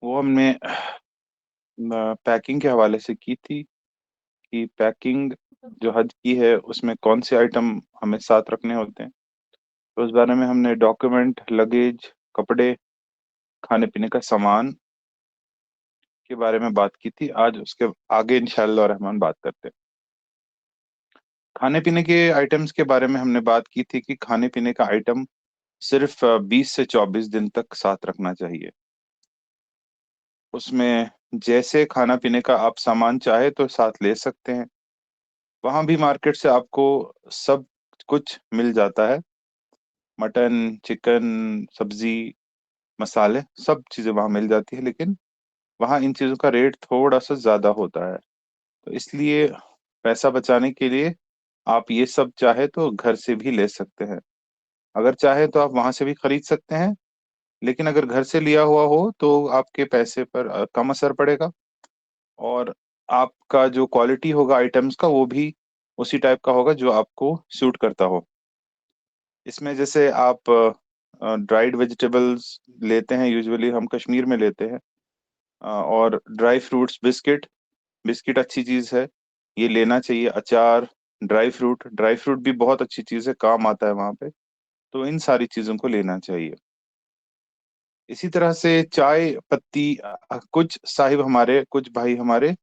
वो हमने पैकिंग के हवाले से की थी कि पैकिंग जो हज की है उसमें कौन से आइटम हमें साथ रखने होते हैं। तो उस बारे में हमने डॉक्यूमेंट, लगेज, कपड़े, खाने पीने का सामान के बारे में बात की थी। आज उसके आगे इंशाअल्लाह रहमान बात करते हैं। खाने पीने के आइटम्स के बारे में हमने बात की थी कि खाने पीने का आइटम सिर्फ 20 से 24 दिन तक साथ रखना चाहिए। उसमें जैसे खाना पीने का आप सामान चाहे तो साथ ले सकते हैं। वहां भी मार्केट से आपको सब कुछ मिल जाता है। मटन, चिकन, सब्जी, मसाले, सब चीजें वहां मिल जाती है, लेकिन वहां इन चीजों का रेट थोड़ा सा ज्यादा होता है। तो इसलिए पैसा बचाने के लिए आप ये सब चाहे तो घर से भी ले सकते हैं। अगर चाहे तो आप वहां से भी खरीद सकते हैं, लेकिन अगर घर से लिया हुआ हो तो आपके पैसे पर कम असर पड़ेगा। और आपका जो क्वालिटी होगा आइटम्स का वो भी उसी टाइप का होगा जो आपको सूट करता हो। इसमें जैसे आप ड्राइड वेजिटेबल्स लेते हैं, यूजुअली हम कश्मीर में लेते हैं। और ड्राई फ्रूट्स, बिस्किट, बिस्किट अच्छी चीज़ है, ये लेना चाहिए। अचार, ड्राई फ्रूट भी बहुत अच्छी चीज़ है, काम आता है वहाँ पे। तो इन सारी चीज़ों को लेना चाहिए। इसी तरह से चाय पत्ती, कुछ भाई हमारे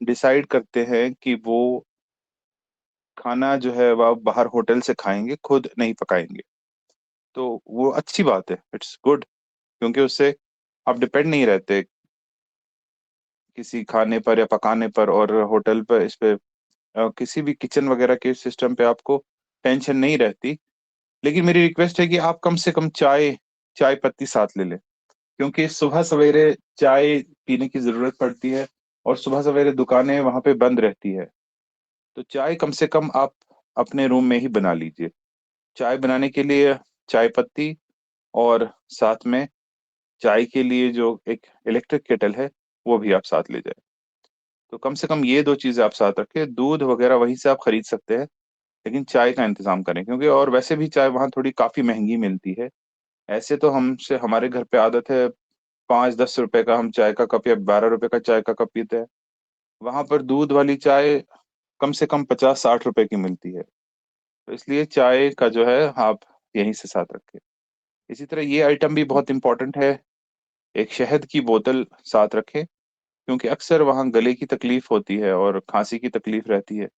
डिसाइड करते हैं कि वो खाना जो है वह बाहर होटल से खाएंगे, खुद नहीं पकाएंगे। तो वो अच्छी बात है, इट्स गुड, क्योंकि उससे आप डिपेंड नहीं रहते किसी खाने पर या पकाने पर, और होटल पर इस पे किसी भी किचन वगैरह के सिस्टम पे आपको टेंशन नहीं रहती। लेकिन मेरी रिक्वेस्ट है कि आप कम से कम चाय चाय पत्ती साथ ले लें, क्योंकि सुबह सवेरे चाय पीने की जरूरत पड़ती है और सुबह सवेरे दुकानें वहां पे बंद रहती है। तो चाय कम से कम आप अपने रूम में ही बना लीजिए। चाय बनाने के लिए चाय पत्ती, और साथ में चाय के लिए जो एक इलेक्ट्रिक केटल है वो भी आप साथ ले जाए। तो कम से कम ये दो चीजें आप साथ रखें। दूध वगैरह वहीं से आप खरीद सकते हैं, लेकिन चाय का इंतजाम करें, क्योंकि और वैसे भी चाय वहाँ थोड़ी काफी महंगी मिलती है। ऐसे तो हमसे हमारे घर पे आदत है 5-10 रुपए का हम चाय का कप या 12 रुपए का चाय का कप पीते हैं। वहां पर दूध वाली चाय कम से कम 50-60 रुपए की मिलती है। तो इसलिए चाय का जो है आप यहीं से साथ रखें। इसी तरह ये आइटम भी बहुत इंपॉर्टेंट है, एक शहद की बोतल साथ रखें, क्योंकि अक्सर वहाँ गले की तकलीफ होती है और खांसी की तकलीफ रहती है।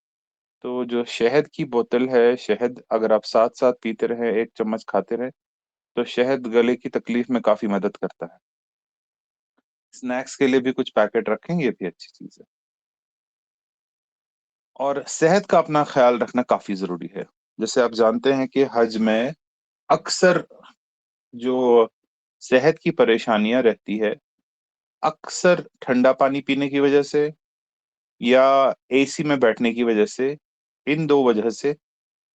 तो जो शहद की बोतल है, शहद अगर आप साथ साथ पीते रहें, एक चम्मच खाते रहें, तो शहद गले की तकलीफ में काफी मदद करता है। स्नैक्स के लिए भी कुछ पैकेट रखें, ये भी अच्छी चीज है। और सेहत का अपना ख्याल रखना काफी जरूरी है। जैसे आप जानते हैं कि हज में अक्सर जो सेहत की परेशानियां रहती है, अक्सर ठंडा पानी पीने की वजह से या एसी में बैठने की वजह से, इन दो वजह से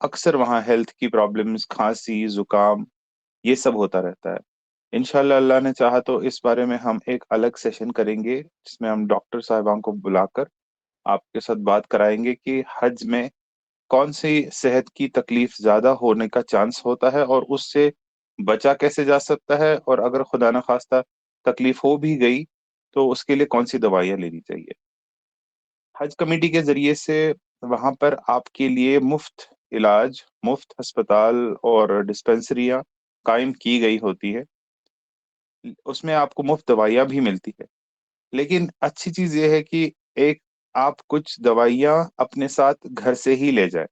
अक्सर वहाँ हेल्थ की प्रॉब्लम्स, खांसी, जुकाम, ये सब होता रहता है। इंशाल्लाह अल्लाह ने चाहा तो इस बारे में हम एक अलग सेशन करेंगे, जिसमें हम डॉक्टर साहिबान को बुलाकर आपके साथ बात कराएंगे कि हज में कौन सी सेहत की तकलीफ ज्यादा होने का चांस होता है और उससे बचा कैसे जा सकता है, और अगर खुदा न खास्ता तकलीफ हो भी गई तो उसके लिए कौन सी दवाइयाँ लेनी चाहिए। हज कमेटी के जरिए से वहां पर आपके लिए मुफ्त इलाज, मुफ्त अस्पताल और डिस्पेंसरियां कायम की गई होती है। उसमें आपको मुफ्त दवाइयां भी मिलती है। लेकिन अच्छी चीज ये है कि एक आप कुछ दवाइयां अपने साथ घर से ही ले जाए।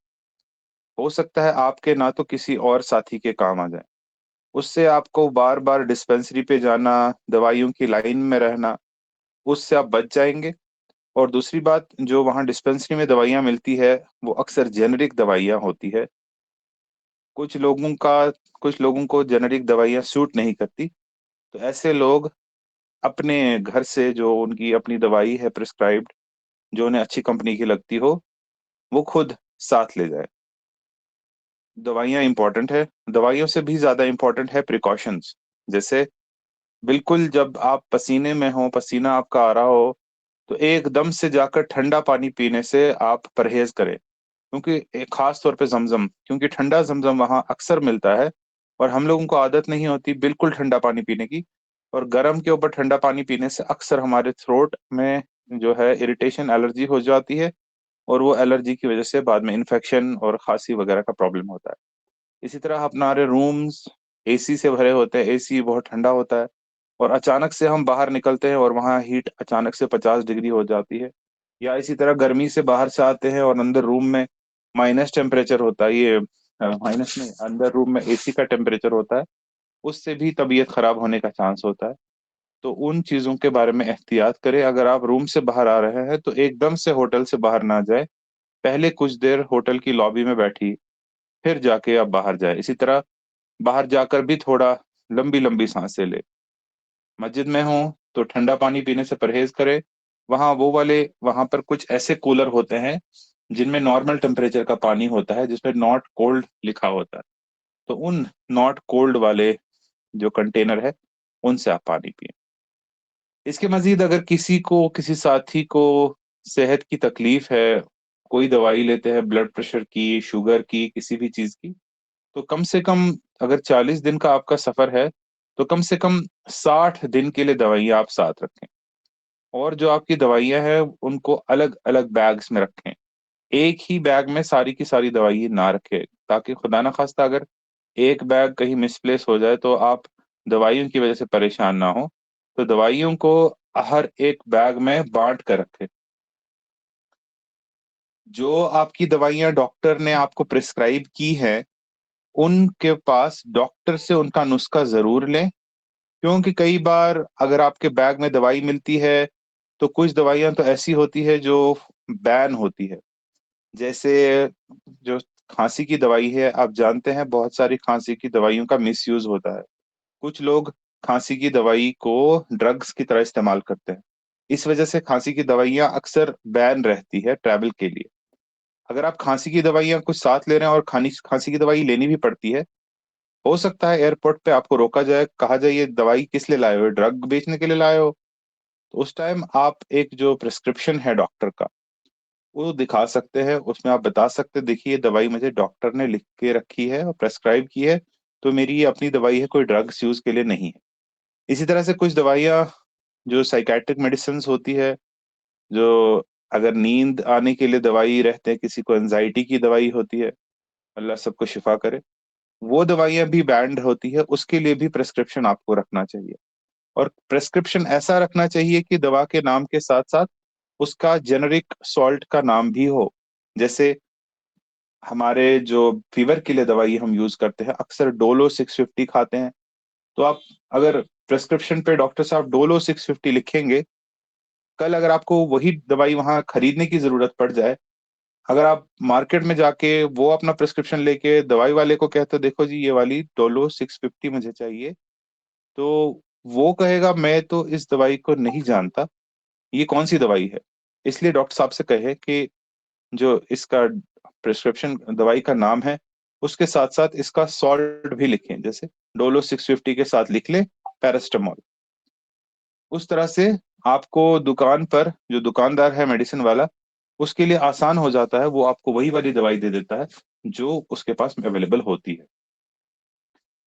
हो सकता है आपके ना तो किसी और साथी के काम आ जाए, उससे आपको बार बार डिस्पेंसरी पे जाना, दवाइयों की लाइन में रहना, उससे आप बच जाएंगे। और दूसरी बात, जो वहाँ डिस्पेंसरी में दवाइयाँ मिलती है वो अक्सर जेनेरिक दवाइयाँ होती है। कुछ लोगों का कुछ लोगों को जेनेरिक दवाइयाँ सूट नहीं करती। तो ऐसे लोग अपने घर से जो उनकी अपनी दवाई है प्रिस्क्राइब्ड, जो उन्हें अच्छी कंपनी की लगती हो, वो खुद साथ ले जाए। दवाइयाँ इंपॉर्टेंट है, दवाइयों से भी ज्यादा इंपॉर्टेंट है प्रिकॉशंस। जैसे बिल्कुल जब आप पसीने में हो, पसीना आपका आ रहा हो, तो एकदम से जाकर ठंडा पानी पीने से आप परहेज करें। क्योंकि एक खास तौर पे जमजम, क्योंकि ठंडा जमजम वहाँ अक्सर मिलता है और हम लोगों को आदत नहीं होती बिल्कुल ठंडा पानी पीने की। और गर्म के ऊपर ठंडा पानी पीने से अक्सर हमारे थ्रोट में जो है इरिटेशन, एलर्जी हो जाती है, और वो एलर्जी की वजह से बाद में इन्फेक्शन और खांसी वगैरह का प्रॉब्लम होता है। इसी तरह हमारे रूम्स एसी से भरे होते हैं, एसी बहुत ठंडा होता है, और अचानक से हम बाहर निकलते हैं और वहाँ हीट अचानक से 50 डिग्री हो जाती है। या इसी तरह गर्मी से बाहर से आते हैं और अंदर रूम में माइनस टेम्परेचर होता है, ये माइनस में अंदर रूम में एसी का टेम्परेचर होता है, उससे भी तबीयत खराब होने का चांस होता है। तो उन चीजों के बारे में एहतियात करें। अगर आप रूम से बाहर आ रहे हैं तो एकदम से होटल से बाहर ना जाए, पहले कुछ देर होटल की लॉबी में बैठी, फिर जाके आप बाहर जाए। इसी तरह बाहर जाकर भी थोड़ा लंबी लंबी सांसें ले। मस्जिद में हो तो ठंडा पानी पीने से परहेज करें। वहां पर कुछ ऐसे कूलर होते हैं जिनमें नॉर्मल टेम्परेचर का पानी होता है, जिसमें नॉट कोल्ड लिखा होता है। तो उन नॉट कोल्ड वाले जो कंटेनर है, उनसे आप पानी पिए। इसके मजीद अगर किसी को, किसी साथी को सेहत की तकलीफ है, कोई दवाई लेते हैं ब्लड प्रेशर की, शुगर की, किसी भी चीज की, तो कम से कम, अगर 40 दिन का आपका सफर है, तो कम से कम 60 दिन के लिए दवाइयाँ आप साथ रखें। और जो आपकी दवाइयाँ हैं उनको अलग अलग बैग्स में रखें। एक ही बैग में सारी की सारी दवाई ना रखें, ताकि खुदा ना खास्ता अगर एक बैग कहीं मिसप्लेस हो जाए तो आप दवाइयों की वजह से परेशान ना हो। तो दवाइयों को हर एक बैग में बांट कर रखें। जो आपकी दवाइयाँ डॉक्टर ने आपको प्रिस्क्राइब की है, उनके पास डॉक्टर से उनका नुस्खा जरूर लें। क्योंकि कई बार अगर आपके बैग में दवाई मिलती है, तो कुछ दवाइयाँ तो ऐसी होती है जो बैन होती है। जैसे जो खांसी की दवाई है, आप जानते हैं बहुत सारी खांसी की दवाइयों का मिसयूज होता है। कुछ लोग खांसी की दवाई को ड्रग्स की तरह इस्तेमाल करते हैं। इस वजह से खांसी की दवाइयाँ अक्सर बैन रहती है ट्रैवल के लिए। अगर आप खांसी की दवाइयाँ कुछ साथ ले रहे हैं और खानी खांसी की दवाई लेनी भी पड़ती है, हो सकता है एयरपोर्ट पे आपको रोका जाए, कहा जाए ये दवाई किस लिए लाए हो, ड्रग बेचने के लिए लाए हो। तो उस टाइम आप एक जो प्रिस्क्रिप्शन है डॉक्टर का, वो दिखा सकते हैं। उसमें आप बता सकते हैं, देखिए ये दवाई मुझे डॉक्टर ने लिख के रखी है और प्रेस्क्राइब की है, तो मेरी ये अपनी दवाई है, कोई ड्रग्स यूज के लिए नहीं है। इसी तरह से कुछ दवाइयाँ जो साइकेट्रिक मेडिसिन होती है, जो अगर नींद आने के लिए दवाई रहते हैं, किसी को एंजाइटी की दवाई होती है, अल्लाह सबको शिफा करे, वो दवाइयाँ भी बैंड होती है, उसके लिए भी प्रेस्क्रिप्शन आपको रखना चाहिए। और प्रेस्क्रिप्शन ऐसा रखना चाहिए कि दवा के नाम के साथ साथ उसका जेनरिक सॉल्ट का नाम भी हो। जैसे हमारे जो फीवर के लिए दवाई हम यूज करते हैं, अक्सर डोलो 650 खाते हैं। तो आप अगर प्रेस्क्रिप्शन पे डॉक्टर साहब डोलो 650 लिखेंगे, कल अगर आपको वही दवाई वहां खरीदने की जरूरत पड़ जाए, अगर आप मार्केट में जाके वो अपना प्रेस्क्रिप्शन लेके दवाई वाले को कहते हो देखो जी ये वाली डोलो 650 मुझे चाहिए, तो वो कहेगा मैं तो इस दवाई को नहीं जानता, ये कौन सी दवाई है। इसलिए डॉक्टर साहब से कहे कि जो इसका प्रिस्क्रिप्शन दवाई का नाम है, उसके साथ साथ इसका सॉल्ट भी लिखें। जैसे डोलो 650 के साथ लिख लें पैरास्टामोल। उस तरह से आपको दुकान पर जो दुकानदार है मेडिसिन वाला, उसके लिए आसान हो जाता है, वो आपको वही वाली दवाई दे देता है जो उसके पास अवेलेबल होती है।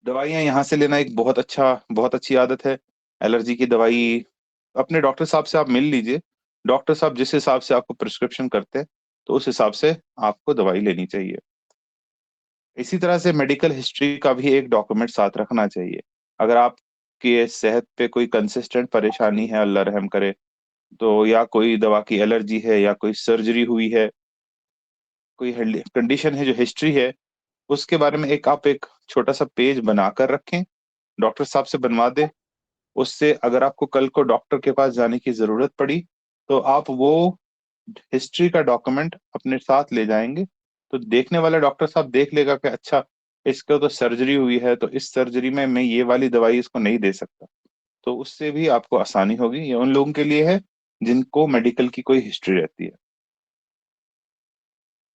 दवाइयाँ यहाँ से लेना एक बहुत अच्छी आदत है। एलर्जी की दवाई अपने डॉक्टर साहब से आप मिल लीजिए। डॉक्टर साहब जिस हिसाब से आपको प्रिस्क्रिप्शन करते हैं, तो उस हिसाब से आपको दवाई लेनी चाहिए। इसी तरह से मेडिकल हिस्ट्री का भी एक डॉक्यूमेंट साथ रखना चाहिए। अगर आपके सेहत पे कोई कंसिस्टेंट परेशानी है, अल्लाह रहम करे, तो या कोई दवा की एलर्जी है, या कोई सर्जरी हुई है, कोई कंडीशन है जो हिस्ट्री है, उसके बारे में एक छोटा सा पेज बनाकर रखें। डॉक्टर साहब से बनवा दे। उससे अगर आपको कल को डॉक्टर के पास जाने की जरूरत पड़ी, तो आप वो हिस्ट्री का डॉक्यूमेंट अपने साथ ले जाएंगे। तो देखने वाला डॉक्टर साहब देख लेगा कि अच्छा, इसको तो सर्जरी हुई है, तो इस सर्जरी में मैं ये वाली दवाई इसको नहीं दे सकता। तो उससे भी आपको आसानी होगी। ये उन लोगों के लिए है जिनको मेडिकल की कोई हिस्ट्री रहती है।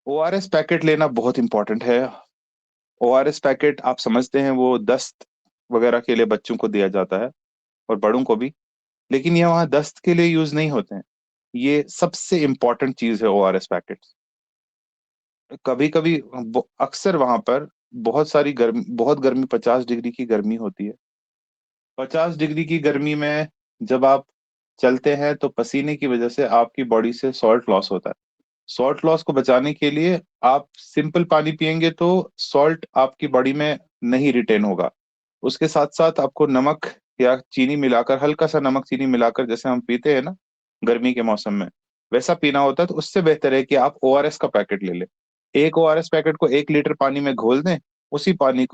ओआरएस पैकेट लेना बहुत इंपॉर्टेंट है। ओआरएस पैकेट आप समझते हैं, वो दस्त वगैरह के लिए बच्चों को दिया जाता है, और बड़ों को भी। लेकिन ये वहाँ दस्त के लिए यूज नहीं होते हैं। ये सबसे इम्पोर्टेंट चीज है ओआरएस पैकेट्स। कभी कभी अक्सर वहां पर बहुत गर्मी, 50 डिग्री की गर्मी होती है। 50 डिग्री की गर्मी में जब आप चलते हैं तो पसीने की वजह से आपकी बॉडी से सॉल्ट लॉस होता है। सॉल्ट लॉस को बचाने के लिए आप सिंपल पानी पियेंगे तो सॉल्ट आपकी बॉडी में नहीं रिटेन होगा। उसके साथ साथ आपको नमक या चीनी मिलाकर, हल्का सा नमक चीनी मिलाकर, जैसे हम पीते हैं ना गर्मी के मौसम में, वैसा पीना होता है। तो उससे बेहतर है कि आप ओआरएस का पैकेट ले लें। एक ओआरएस पैकेट को 1 लीटर पानी में घोल दें। उसी पानी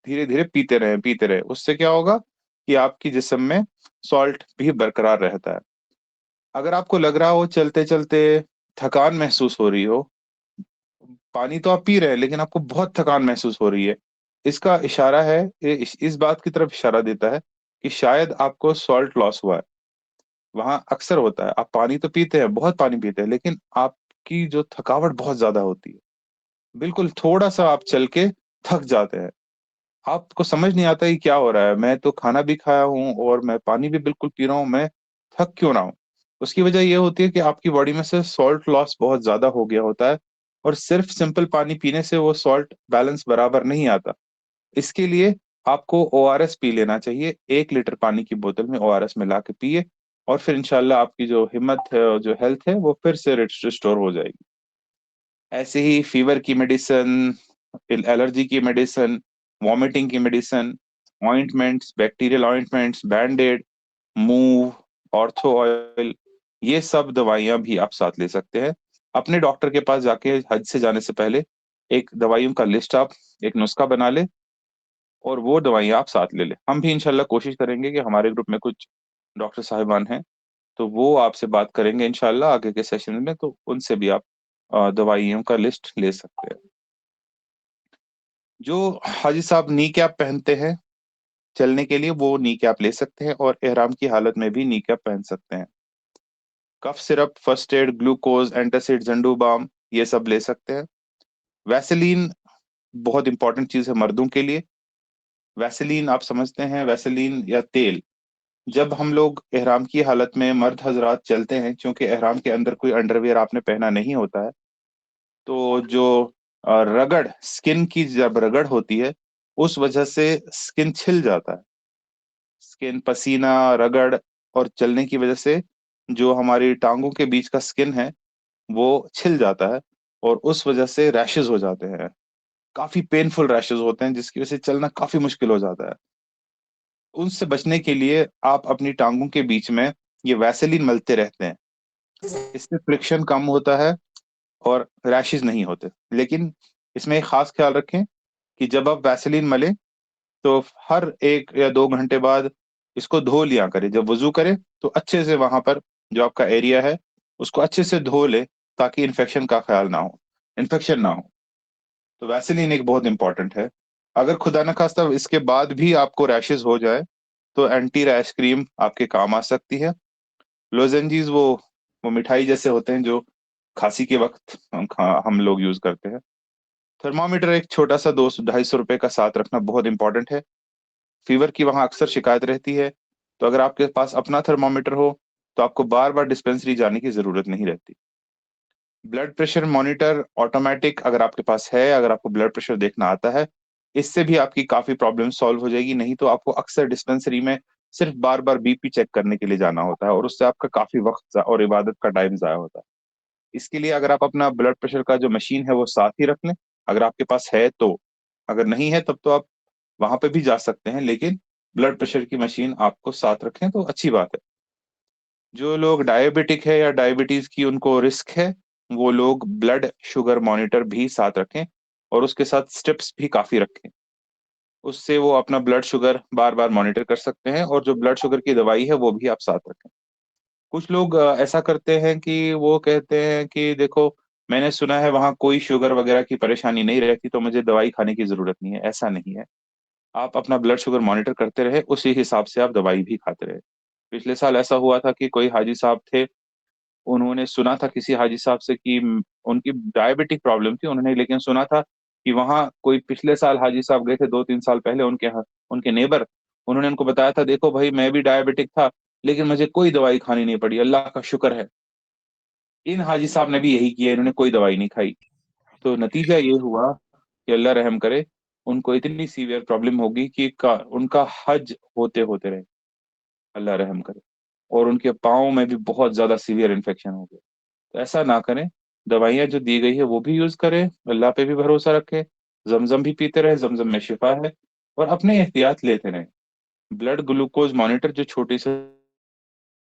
धीरे धीरे पीते रहे। उससे क्या होगा कि आपकी जिस्म में सॉल्ट भी बरकरार रहता है। अगर आपको लग रहा हो चलते चलते थकान महसूस हो रही हो, पानी तो आप पी रहे हैं लेकिन आपको बहुत थकान महसूस हो रही है, इसका इशारा है, ये इस बात की तरफ इशारा देता है कि शायद आपको सॉल्ट लॉस हुआ है। वहां अक्सर होता है, आप पानी तो पीते हैं, बहुत पानी पीते हैं, लेकिन आपकी जो थकावट बहुत ज्यादा होती है। बिल्कुल थोड़ा सा आप चल के थक जाते हैं। आपको समझ नहीं आता कि क्या हो रहा है, मैं तो खाना भी खाया हूँ और मैं पानी भी बिल्कुल पी रहा हूँ, मैं थक क्यों ना हूँ। उसकी वजह यह होती है कि आपकी बॉडी में से सॉल्ट लॉस बहुत ज्यादा हो गया होता है, और सिर्फ सिंपल पानी पीने से वो सॉल्ट बैलेंस बराबर नहीं आता। इसके लिए आपको ओआरएस पी लेना चाहिए। 1 लीटर पानी की बोतल में ओआरएस मिला के पिए, और फिर इंशाल्लाह आपकी जो हिम्मत है और जो हेल्थ है वो फिर से रिस्टोर हो जाएगी। ऐसे ही फीवर की मेडिसिन, एलर्जी की मेडिसिन, वॉमिटिंग की medicine, ointments, bacterial ointments, Band-Aid, Moov, ortho oil, ये सब दवाइयां भी आप साथ ले सकते हैं। अपने डॉक्टर के पास जाके हज से जाने से पहले एक दवाइयों का लिस्ट, आप एक नुस्खा बना ले और वो दवाइयां आप साथ ले ले। हम भी इंशाल्लाह कोशिश करेंगे कि हमारे ग्रुप में कुछ डॉक्टर साहिबान हैं, तो वो आपसे बात करेंगे इंशाल्लाह आगे के सेशन में, तो उनसे भी आप दवाइयों का लिस्ट ले सकते हैं। जो हाजी साहब नी कैप पहनते हैं चलने के लिए, वो नी कैप ले सकते हैं, और एहराम की हालत में भी नी कैप पहन सकते हैं। Cough syrup, first aid, glucose, antacid, Zandu balm, ये सब ले सकते हैं। वैसलीन बहुत इंपॉर्टेंट चीज है मर्दों के लिए। वैसलीन आप समझते हैं, वैसलीन या तेल, जब हम लोग एहराम की हालत में मर्द हजरात चलते हैं, क्योंकि एहराम के अंदर कोई अंडरवियर आपने पहना नहीं होता है, तो जो रगड़, स्किन की जब रगड़ होती है, उस वजह से स्किन छिल जाता है। स्किन, पसीना, रगड़ और चलने की वजह से जो हमारी टांगों के बीच का स्किन है वो छिल जाता है, और उस वजह से रैशेज हो जाते हैं। काफी पेनफुल रैशेज होते हैं जिसकी वजह से चलना काफी मुश्किल हो जाता है। उनसे बचने के लिए आप अपनी टांगों के बीच में ये वैसेलीन मलते रहते हैं। इससे फ्रिक्शन कम होता है और रैशेज नहीं होते। लेकिन इसमें एक खास ख्याल रखें कि जब आप वैसेलीन मलें तो हर 1 या 2 घंटे बाद इसको धो लिया करें। जब वजू करें तो अच्छे से वहां पर जो आपका एरिया है उसको अच्छे से धो ले, ताकि इन्फेक्शन ना हो। तो वैसेलीन एक बहुत इंपॉर्टेंट है। अगर खुदा न खास्ता इसके बाद भी आपको रैशेज हो जाए तो एंटी रैश क्रीम आपके काम आ सकती है। लोजेंजीज, वो मिठाई जैसे होते हैं जो खांसी के वक्त हम लोग यूज करते हैं। थर्मामीटर एक छोटा सा 200-250 रुपए का साथ रखना बहुत इंपॉर्टेंट है। फीवर की वहां अक्सर शिकायत रहती है, तो अगर आपके पास अपना थर्मामीटर हो तो आपको बार बार डिस्पेंसरी जाने की जरूरत नहीं रहती। ब्लड प्रेशर मॉनिटर ऑटोमेटिक अगर आपके पास है, अगर आपको ब्लड प्रेशर देखना आता है, इससे भी आपकी काफी प्रॉब्लम सॉल्व हो जाएगी। नहीं तो आपको अक्सर डिस्पेंसरी में सिर्फ बार बार बीपी चेक करने के लिए जाना होता है, और उससे आपका काफी वक्त और इबादत का टाइम जाया होता है। इसके लिए अगर आप अपना ब्लड प्रेशर का जो मशीन है वो साथ ही रख लें, अगर आपके पास है तो। अगर नहीं है तब तो आप वहां पे भी जा सकते हैं, लेकिन ब्लड प्रेशर की मशीन आपको साथ रखें तो अच्छी बात है। जो लोग डायबिटिक है या डायबिटीज की उनको रिस्क है, वो लोग ब्लड शुगर मॉनिटर भी साथ रखें, और उसके साथ स्टेप्स भी काफी रखें। उससे वो अपना ब्लड शुगर बार बार मॉनिटर कर सकते हैं, और जो ब्लड शुगर की दवाई है वो भी आप साथ रखें। कुछ लोग ऐसा करते हैं कि वो कहते हैं कि देखो, मैंने सुना है वहां कोई शुगर वगैरह की परेशानी नहीं रहती, तो मुझे दवाई खाने की जरूरत नहीं है। ऐसा नहीं है। आप अपना ब्लड शुगर मॉनिटर करते रहे, उसी हिसाब से आप दवाई भी खाते रहे। पिछले साल ऐसा हुआ था कि कोई हाजी साहब थे, उन्होंने सुना था किसी हाजी साहब से कि उनकी डायबिटिक प्रॉब्लम थी, उन्होंने लेकिन सुना था कि वहां कोई पिछले साल हाजी साहब गए थे 2-3 साल पहले उनके यहाँ, उनके नेबर, उन्होंने उनको बताया था देखो भाई मैं भी डायबिटिक था लेकिन मुझे कोई दवाई खानी नहीं पड़ी, अल्लाह का शुक्र है। इन हाजी साहब ने भी यही किया, इन्होंने कोई दवाई नहीं खाई। तो नतीजा ये हुआ कि अल्लाह रहम करे, उनको इतनी सीवियर प्रॉब्लम होगी कि उनका हज होते होते रहे, अल्लाह रहम करे। और उनके पाँव में भी बहुत ज्यादा सीवियर इन्फेक्शन हो गया। तो ऐसा ना करें, दवाइयाँ जो दी गई है वो भी यूज करें, अल्लाह पे भी भरोसा रखें, जमजम भी पीते रहे, जमजम में शिफा है, और अपने एहतियात लेते रहें। ब्लड ग्लूकोज मॉनिटर जो छोटी सी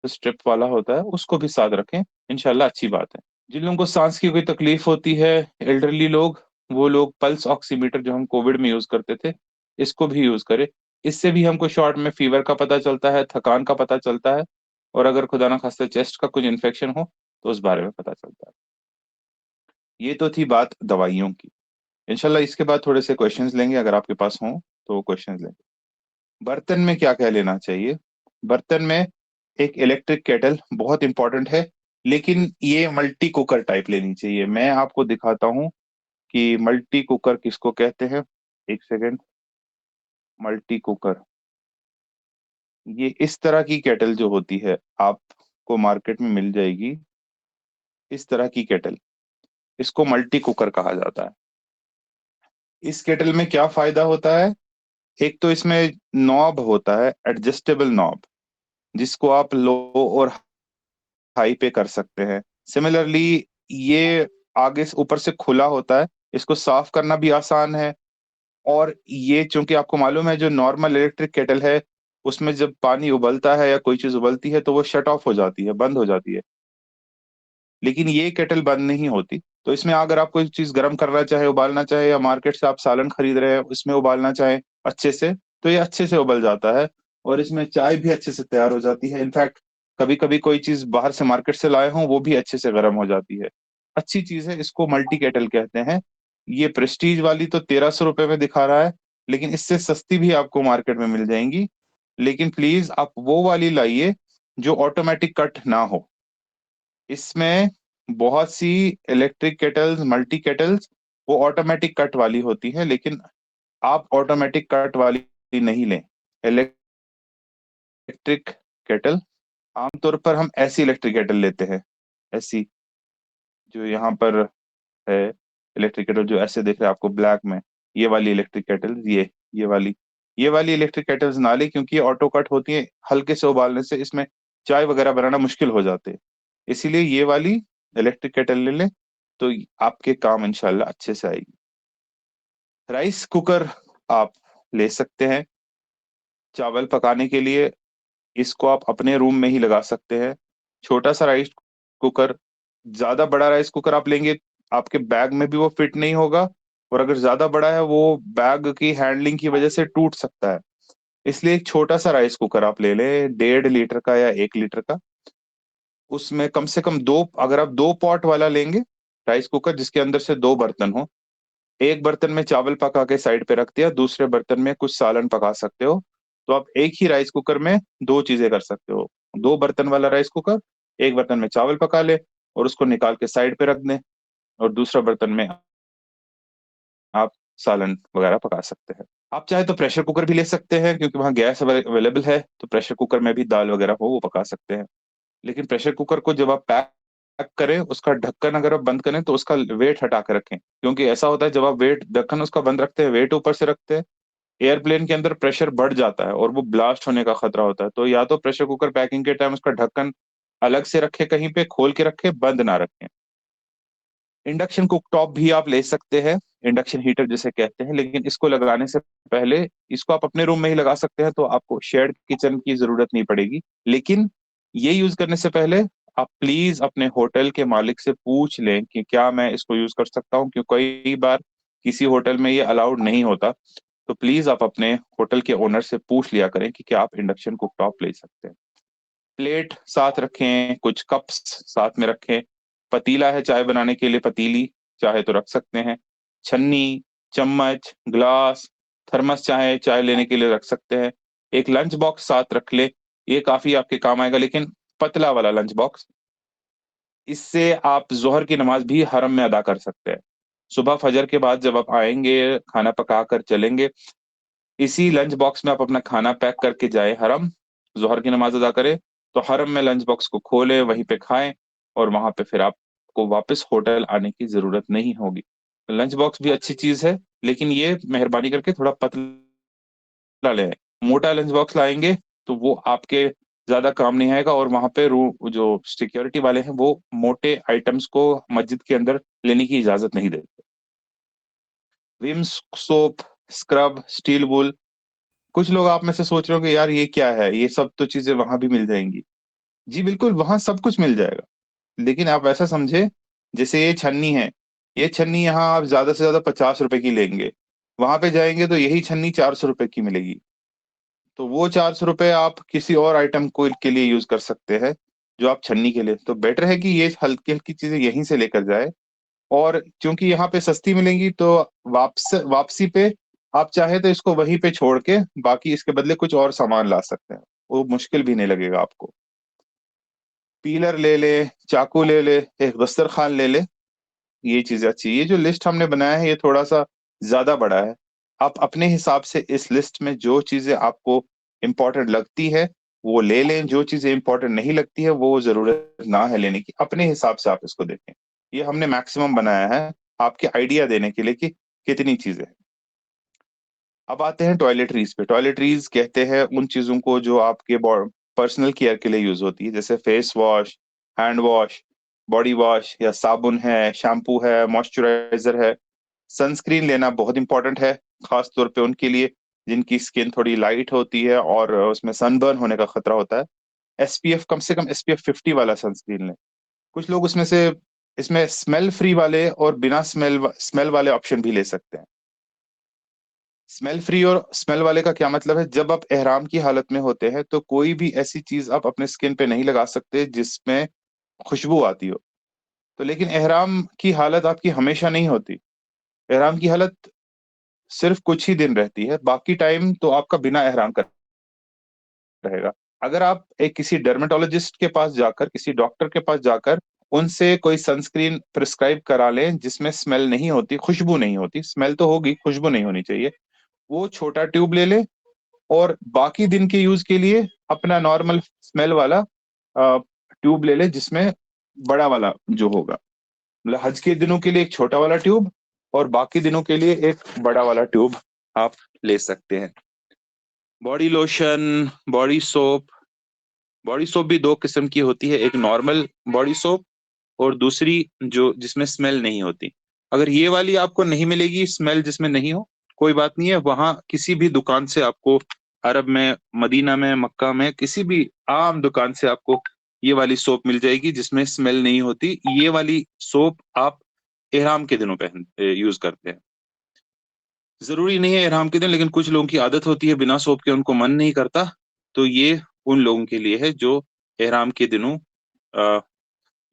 स्ट्रिप वाला होता है उसको भी साथ रखें, इंशाल्लाह अच्छी बात है। जिन लोगों को सांस की कोई तकलीफ होती है, एल्डरली लोग, वो लोग पल्स ऑक्सीमीटर जो हम कोविड में यूज करते थे, इसको भी यूज करें। इससे भी हमको शॉर्ट में फीवर का पता चलता है, थकान का पता चलता है, और अगर खुदा ना खास्ता चेस्ट का कुछ इन्फेक्शन हो तो उस बारे में पता चलता है। ये तो थी बात दवाइयों की। इंशाल्लाह इसके बाद थोड़े से क्वेश्चंस लेंगे, अगर आपके पास हों तो क्वेश्चंस लेंगे। बर्तन में क्या क्या लेना चाहिए? बर्तन में एक इलेक्ट्रिक केटल बहुत इंपॉर्टेंट है, लेकिन ये मल्टी कुकर टाइप लेनी चाहिए। मैं आपको दिखाता हूँ कि मल्टी कुकर किसको कहते हैं। एक सेकेंड। मल्टी कुकर, ये इस तरह की केटल जो होती है आपको मार्केट में मिल जाएगी, इस तरह की केटल, इसको मल्टी कुकर कहा जाता है। इस केटल में क्या फायदा होता है? एक तो इसमें नॉब होता है, एडजस्टेबल नॉब, जिसको आप लो और हाई पे कर सकते हैं। सिमिलरली ये आगे से ऊपर से खुला होता है, इसको साफ करना भी आसान है। और ये चूंकि आपको मालूम है, जो नॉर्मल इलेक्ट्रिक केटल है उसमें जब पानी उबलता है या कोई चीज उबलती है तो वो शट ऑफ हो जाती है, बंद हो जाती है, लेकिन ये केटल बंद नहीं होती। तो इसमें अगर आप कोई चीज गर्म करना चाहे, उबालना चाहे, या मार्केट से आप सालन खरीद रहे हैं उसमें उबालना चाहे अच्छे से, तो ये अच्छे से उबल जाता है, और इसमें चाय भी अच्छे से तैयार हो जाती है। इनफैक्ट कभी कभी कोई चीज बाहर से मार्केट से लाए हों वो भी अच्छे से गर्म हो जाती है। अच्छी चीज है, इसको मल्टी केटल कहते हैं। ये प्रेस्टीज वाली तो 1300 रुपये में दिखा रहा है, लेकिन इससे सस्ती भी आपको मार्केट में मिल जाएंगी। लेकिन प्लीज आप वो वाली लाइए जो ऑटोमेटिक कट ना हो। इसमें बहुत सी इलेक्ट्रिक केटल्स, मल्टी केटल्स, वो ऑटोमेटिक कट वाली होती है, लेकिन आप ऑटोमेटिक कट वाली नहीं लें। इलेक्ट्रिक केटल, आमतौर पर हम ऐसी इलेक्ट्रिक केटल लेते हैं, ऐसी जो यहाँ पर है। इलेक्ट्रिक केटल जो ऐसे दिख रहे हैं आपको ब्लैक में, ये वाली इलेक्ट्रिक केटल, ये वाली इलेक्ट्रिक केटल्स ना लें, क्योंकि ये ऑटो कट होती है, हल्के से उबालने से इसमें चाय वगैरह बनाना मुश्किल हो जाते हैं। इसीलिए ये वाली इलेक्ट्रिक केटल ले लें, तो आपके काम इंशाल्लाह अच्छे से आएगी। राइस कुकर आप ले सकते हैं चावल पकाने के लिए। इसको आप अपने रूम में ही लगा सकते हैं। छोटा सा राइस कुकर, ज्यादा बड़ा राइस कुकर आप लेंगे आपके बैग में भी वो फिट नहीं होगा, और अगर ज्यादा बड़ा है वो बैग की हैंडलिंग की वजह से टूट सकता है। इसलिए एक छोटा सा राइस कुकर आप ले लें, 1.5 लीटर का या 1 लीटर का। उसमें कम से कम दो, अगर आप 2 पॉट वाला लेंगे राइस कुकर जिसके अंदर से 2 बर्तन हो, एक बर्तन में चावल पका के साइड पे रख दिया, दूसरे बर्तन में कुछ सालन पका सकते हो। तो आप एक ही राइस कुकर में दो चीजें कर सकते हो। 2 बर्तन वाला राइस कुकर, एक बर्तन में चावल पका ले और उसको निकाल के साइड पे रख दें, और दूसरा बर्तन में आप सालन वगैरह पका सकते हैं। आप चाहे तो प्रेशर कुकर भी ले सकते हैं, क्योंकि वहाँ गैस अवेलेबल है, तो प्रेशर कुकर में भी दाल वगैरह हो वो पका सकते हैं। लेकिन प्रेशर कुकर को जब आप पैक करें, उसका ढक्कन अगर आप बंद करें तो उसका वेट हटा के रखें, क्योंकि ऐसा होता है जब आप वेट ढक्कन उसका बंद रखते हैं, वेट ऊपर से रखते हैं, एयरप्लेन के अंदर प्रेशर बढ़ जाता है और वो ब्लास्ट होने का खतरा होता है। तो या तो प्रेशर कुकर पैकिंग के टाइम उसका ढक्कन अलग से रखे, कहीं पे खोल के रखे, बंद ना रखें। इंडक्शन कुकटॉप भी आप ले सकते हैं, इंडक्शन हीटर जिसे कहते हैं, लेकिन इसको लगाने से पहले, इसको आप अपने रूम में ही लगा सकते हैं, तो आपको शेयर्ड किचन की जरूरत नहीं पड़ेगी। लेकिन ये यूज करने से पहले आप प्लीज अपने होटल के मालिक से पूछ लें कि क्या मैं इसको यूज कर सकता हूँ, क्योंकि कई बार किसी होटल में ये अलाउड नहीं होता। तो प्लीज आप अपने होटल के ओनर से पूछ लिया करें कि क्या आप इंडक्शन कुकटॉप ले सकते हैं। प्लेट साथ रखें, कुछ कप्स साथ में रखें। पतीला है चाय बनाने के लिए, पतीली चाहे तो रख सकते हैं। छन्नी, चम्मच, ग्लास, थर्मस चाहे चाय लेने के लिए रख सकते हैं। एक लंच बॉक्स साथ रख ले, ये काफी आपके काम आएगा, लेकिन पतला वाला लंच बॉक्स। इससे आप जोहर की नमाज भी हरम में अदा कर सकते हैं। सुबह फजर के बाद जब आप आएंगे, खाना पका कर चलेंगे, इसी लंच बॉक्स में आप अपना खाना पैक करके जाए हरम, जोहर की नमाज अदा करें, तो हरम में लंच बॉक्स को खोलें, वहीं पे खाएं, और वहां पे फिर आपको वापस होटल आने की जरूरत नहीं होगी। लंच बॉक्स भी अच्छी चीज है, लेकिन ये मेहरबानी करके थोड़ा पतला लें। मोटा लंच बॉक्स लाएंगे तो वो आपके ज्यादा काम नहीं आएगा, और वहां पे रू जो सिक्योरिटी वाले हैं वो मोटे आइटम्स को मस्जिद के अंदर लेने की इजाजत नहीं देते। विम्स, सोप, स्क्रब, स्टील वुल। कुछ लोग आप में से सोच रहे हो कि यार ये क्या है, ये सब तो चीजें वहां भी मिल जाएंगी। जी बिल्कुल, वहां सब कुछ मिल जाएगा, लेकिन आप ऐसा समझे जैसे ये छन्नी है, ये छन्नी यहाँ आप ज्यादा से ज्यादा 50 रुपए की लेंगे, वहां पे जाएंगे तो यही छन्नी 400 रुपए की मिलेगी। तो वो 400 रुपये आप किसी और आइटम को के लिए यूज कर सकते हैं, जो आप छन्नी के लिए। तो बेटर है कि ये हल्की हल्की चीजें यहीं से लेकर जाए। और क्योंकि यहाँ पे सस्ती मिलेंगी तो वापसी पे आप चाहे तो इसको वहीं पे छोड़ के बाकी इसके बदले कुछ और सामान ला सकते हैं, वो मुश्किल भी नहीं लगेगा आपको। पीलर ले ले, चाकू ले ले, एक दस्तरखान ले ले, ये चीजें अच्छी। ये जो लिस्ट हमने बनाया है ये थोड़ा सा ज्यादा बड़ा है। आप अपने हिसाब से इस लिस्ट में जो चीजें आपको इम्पोर्टेंट लगती है वो ले लें, जो चीजें इम्पोर्टेंट नहीं लगती है वो जरूरत ना है लेने की, अपने हिसाब से आप इसको देखें। ये हमने मैक्सिमम बनाया है आपके आइडिया देने के लिए कि कितनी चीजें हैं। अब आते हैं टॉयलेटरीज पे। टॉयलेटरीज कहते हैं उन चीजों को जो आपके पर्सनल केयर के लिए यूज होती है, जैसे face wash, hand wash, body wash, या साबुन है, शैम्पू है, मॉइस्चराइजर है। सनस्क्रीन लेना बहुत इंपॉर्टेंट है, खास तौर पे उनके लिए जिनकी स्किन थोड़ी लाइट होती है और उसमें सनबर्न होने का खतरा होता है। एसपीएफ, कम से कम एसपीएफ 50 वाला सनस्क्रीन लें। कुछ लोग उसमें से इसमें स्मेल फ्री वाले और बिना स्मेल स्मेल वाले ऑप्शन भी ले सकते हैं। स्मेल फ्री और स्मेल वाले का क्या मतलब है, जब आप एहराम की हालत में होते हैं तो कोई भी ऐसी चीज आप अपने स्किन पे नहीं लगा सकते जिसमें खुशबू आती हो। तो लेकिन एहराम की हालत आपकी हमेशा नहीं होती। एहराम की हालत सिर्फ कुछ ही दिन रहती है, बाकी टाइम तो आपका बिना एहराम कर रहेगा। अगर आप एक किसी डर्मेटोलॉजिस्ट के पास जाकर, किसी डॉक्टर के पास जाकर उनसे कोई सनस्क्रीन प्रिस्क्राइब करा लें जिसमें स्मेल नहीं होती, खुशबू नहीं होती, स्मेल तो होगी खुशबू नहीं होनी चाहिए, वो छोटा ट्यूब ले ले, और बाकी दिन के यूज के लिए अपना नॉर्मल स्मेल वाला ट्यूब ले ले, जिसमें बड़ा वाला जो होगा, मतलब हज के दिनों के लिए एक छोटा वाला ट्यूब और बाकी दिनों के लिए एक बड़ा वाला ट्यूब आप ले सकते हैं। Body lotion, body soap. Body soap भी दो किस्म की होती है, एक नॉर्मल बॉडी सोप और दूसरी जो जिसमें स्मेल नहीं होती। अगर ये वाली आपको नहीं मिलेगी स्मेल जिसमें नहीं हो, कोई बात नहीं है, वहां किसी भी दुकान से आपको, अरब में, मदीना में, मक्का में, किसी भी आम दुकान से आपको ये वाली सोप मिल जाएगी जिसमें स्मेल नहीं होती। ये वाली सोप आप इहराम के दिनों पहन यूज करते हैं। जरूरी नहीं है इहराम के दिन, लेकिन कुछ लोगों की आदत होती है बिना सोप के उनको मन नहीं करता, तो ये उन लोगों के लिए है जो इहराम के दिनों अ,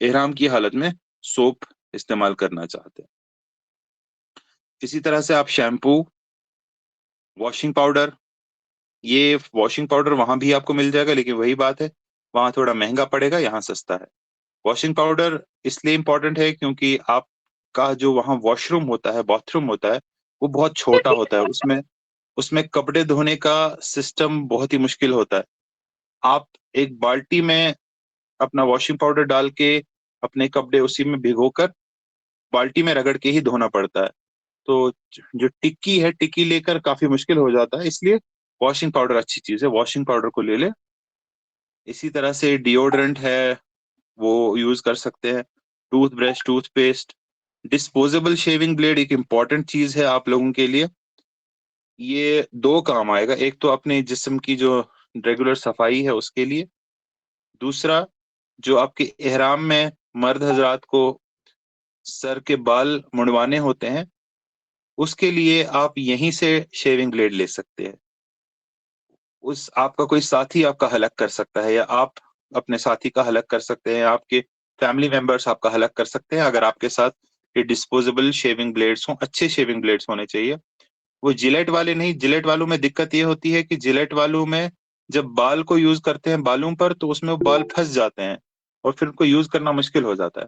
इहराम की हालत में सोप इस्तेमाल करना चाहते हैं। इसी तरह से आप शैम्पू, वॉशिंग पाउडर, ये वॉशिंग पाउडर वहां भी आपको मिल जाएगा, लेकिन वही बात है, वहां थोड़ा महंगा पड़ेगा, यहाँ सस्ता है। वॉशिंग पाउडर इसलिए इंपॉर्टेंट है क्योंकि आपका जो वहाँ वॉशरूम होता है, बाथरूम होता है, वो बहुत छोटा होता है, उसमें उसमें कपड़े धोने का सिस्टम बहुत ही मुश्किल होता है। आप एक बाल्टी में अपना वॉशिंग पाउडर डाल के अपने कपड़े उसी में भिगोकर बाल्टी में रगड़ के ही धोना पड़ता है। तो जो टिक्की है, टिक्की लेकर काफी मुश्किल हो जाता है, इसलिए वॉशिंग पाउडर अच्छी चीज है, वॉशिंग पाउडर को ले ले। इसी तरह से डिओड्रेंट है, वो यूज कर सकते हैं। Toothbrush, toothpaste, disposable shaving blade एक इम्पॉर्टेंट चीज है आप लोगों के लिए। ये दो काम आएगा, एक तो अपने जिस्म की जो रेगुलर सफाई है उसके लिए, दूसरा जो आपके इहराम में मर्द हजरात को सर के बाल मुंडवाने होते हैं उसके लिए आप यहीं से शेविंग ब्लेड ले सकते हैं। उस आपका कोई साथी आपका हलक कर सकता है, या आप अपने साथी का हलक कर सकते हैं, आपके फैमिली मेंबर्स आपका हलक कर सकते हैं, अगर आपके साथ ये डिस्पोजेबल शेविंग ब्लेड्स हों। अच्छे शेविंग ब्लेड्स होने चाहिए, वो जिलेट वाले नहीं। जिलेट वालों में दिक्कत ये होती है कि जिलेट वालों में जब बाल को यूज करते हैं बालों पर तो उसमें वो बाल फंस जाते हैं और फिर उनको यूज करना मुश्किल हो जाता है।